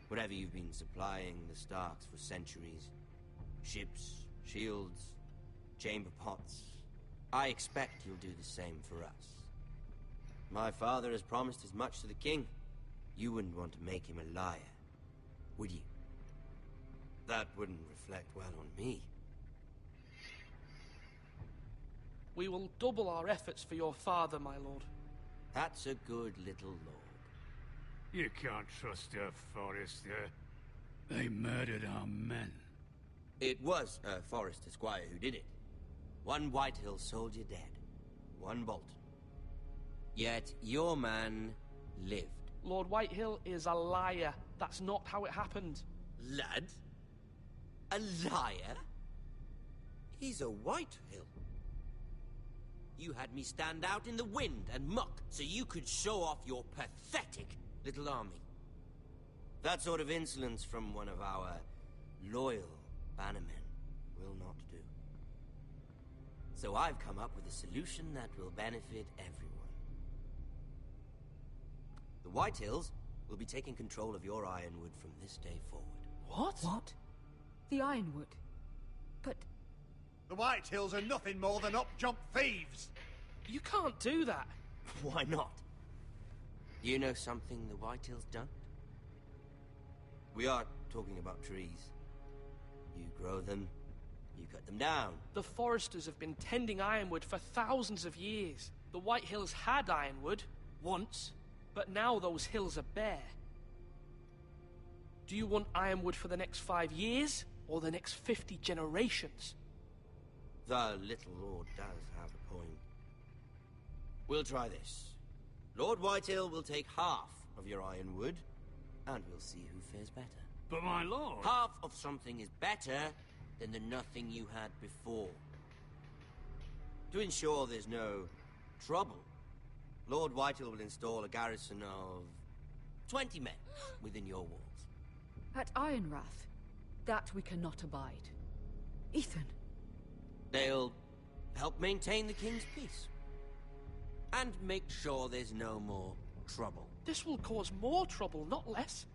Whatever you've been supplying the Starks for centuries. Ships, shields, chamber pots. I expect you'll do the same for us. My father has promised as much to the king. You wouldn't want to make him a liar, would you? That wouldn't reflect well on me. We will double our efforts for your father, my lord. That's a good little lord. You can't trust a Forester. They murdered our men. It was a Forester squire who did it. One Whitehill soldier dead. One Bolton. Yet your man lived. Lord Whitehill is a liar. That's not how it happened. Lad? A liar? He's a Whitehill. You had me stand out in the wind and muck so you could show off your pathetic little army. That sort of insolence from one of our loyal bannermen will not do. So I've come up with a solution that will benefit everyone. The Whitehills will be taking control of your Ironwood from this day forward. What? What? The Ironwood? But... The Whitehills are nothing more than up-jump thieves! You can't do that. Why not? You know something the Whitehills don't? We are talking about trees. You grow them, you cut them down. The Foresters have been tending Ironwood for thousands of years. The Whitehills had Ironwood, once, but now those hills are bare. Do you want Ironwood for the next 5 years, or the next 50 generations? The little lord does have a point. We'll try this. Lord Whitehill will take half of your Ironwood, and we'll see who fares better. But my lord... Half of something is better than the nothing you had before. To ensure there's no trouble, Lord Whitehill will install a garrison of 20 men within your walls. At Ironrath? That we cannot abide. Ethan! They'll help maintain the king's peace. And make sure there's no more trouble. This will cause more trouble, not less.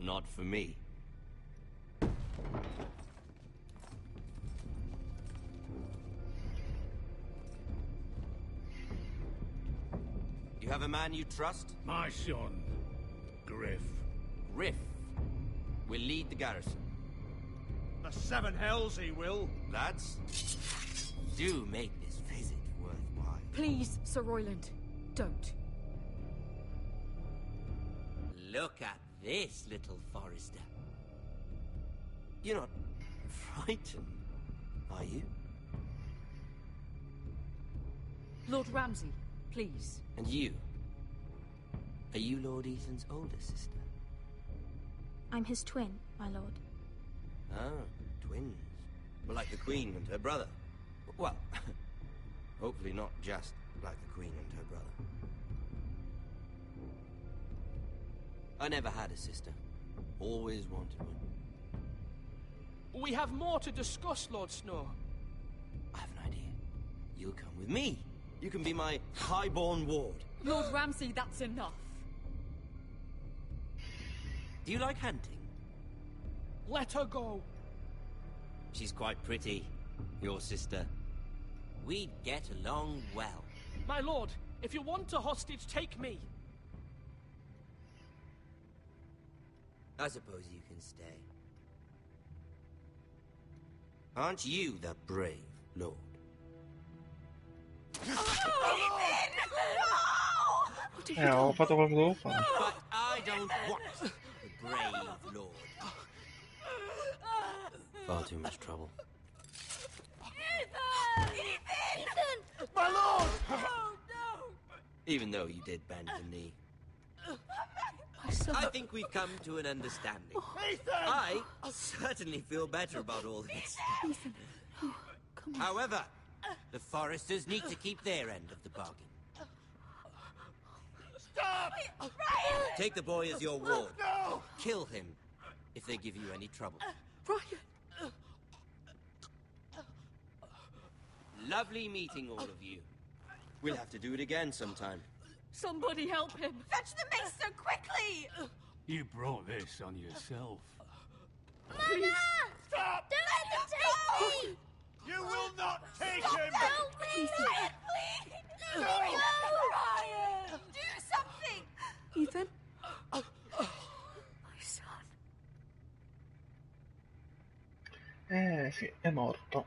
Not for me. You have a man you trust? My son, Griff. Griff will lead the garrison. The seven hells he will. Lads, do make this visit worthwhile. Please, Sir Royland, don't. Look at this, little Forester. You're not frightened, are you? Lord Ramsay, please. And you? Are you Lord Ethan's older sister? I'm his twin, my lord. Ah, twins. Well, like the Queen and her brother. Well, hopefully not just like the Queen and her brother. I never had a sister. Always wanted one. We have more to discuss, Lord Snow. I have an idea. You'll come with me. You can be my highborn ward. Lord Ramsay, that's enough. Do you like hunting? Let her go. She's quite pretty. your sister. We'd get along well. My lord, if you want a hostage, take me. I suppose you can stay. Aren't you the brave lord? Ho fatto quello che dovevo fare. But I don't want the brave lord. Far too much trouble. Ethan! My lord! Oh, no! Even though you did bend the knee. My son. I think we've come to an understanding. Ethan! I certainly feel better about all this. Ethan. Oh, come on. However, the Foresters need to keep their end of the bargain. Stop! Ryan! Take the boy as your ward. No! Kill him if they give you any trouble. Ryan! Lovely meeting all of you. We'll have to do it again sometime. Somebody help him! Fetch the maester quickly! You brought this on yourself. Please. Stop! Don't let them take me! You will not take Stop him! Help me! Ryan, please! No! Ryan! Do something! Ethan? My son. Sì, è morto.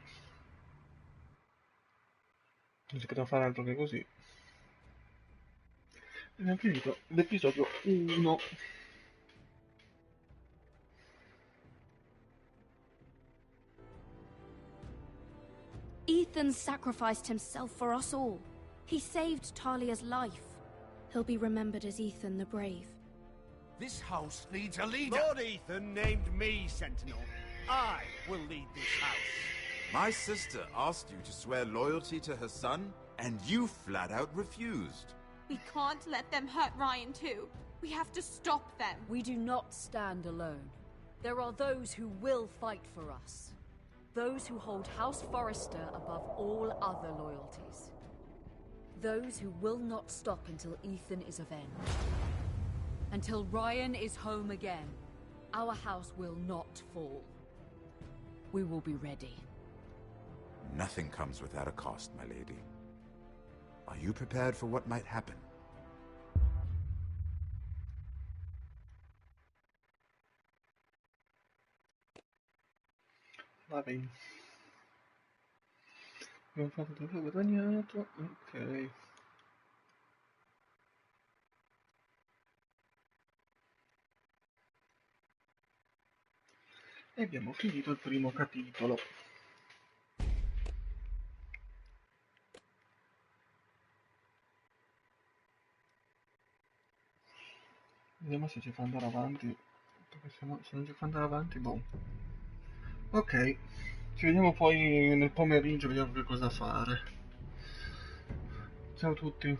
Non si poteva fare altro che così. Abbiamo finito l'episodio 1. Ethan sacrificed himself for us all. He saved Talia's life. He'll be remembered as Ethan the Brave. This house needs a leader. Lord Ethan named me Sentinel. I will lead this house. My sister asked you to swear loyalty to her son, and you flat out refused. We can't let them hurt Ryan too. We have to stop them. We do not stand alone. There are those who will fight for us. Those who hold House Forrester above all other loyalties. Those who will not stop until Ethan is avenged. Until Ryan is home again, our house will not fall. We will be ready. Nothing comes without a cost, my lady. Are you prepared for what might happen? Va bene. Abbiamo fatto tutto guadagnato. Ok. E abbiamo finito il primo capitolo. Vediamo se ci fa andare avanti, perché se non ci fa andare avanti, boh. Ok, ci vediamo poi nel pomeriggio, vediamo che cosa fare. Ciao a tutti.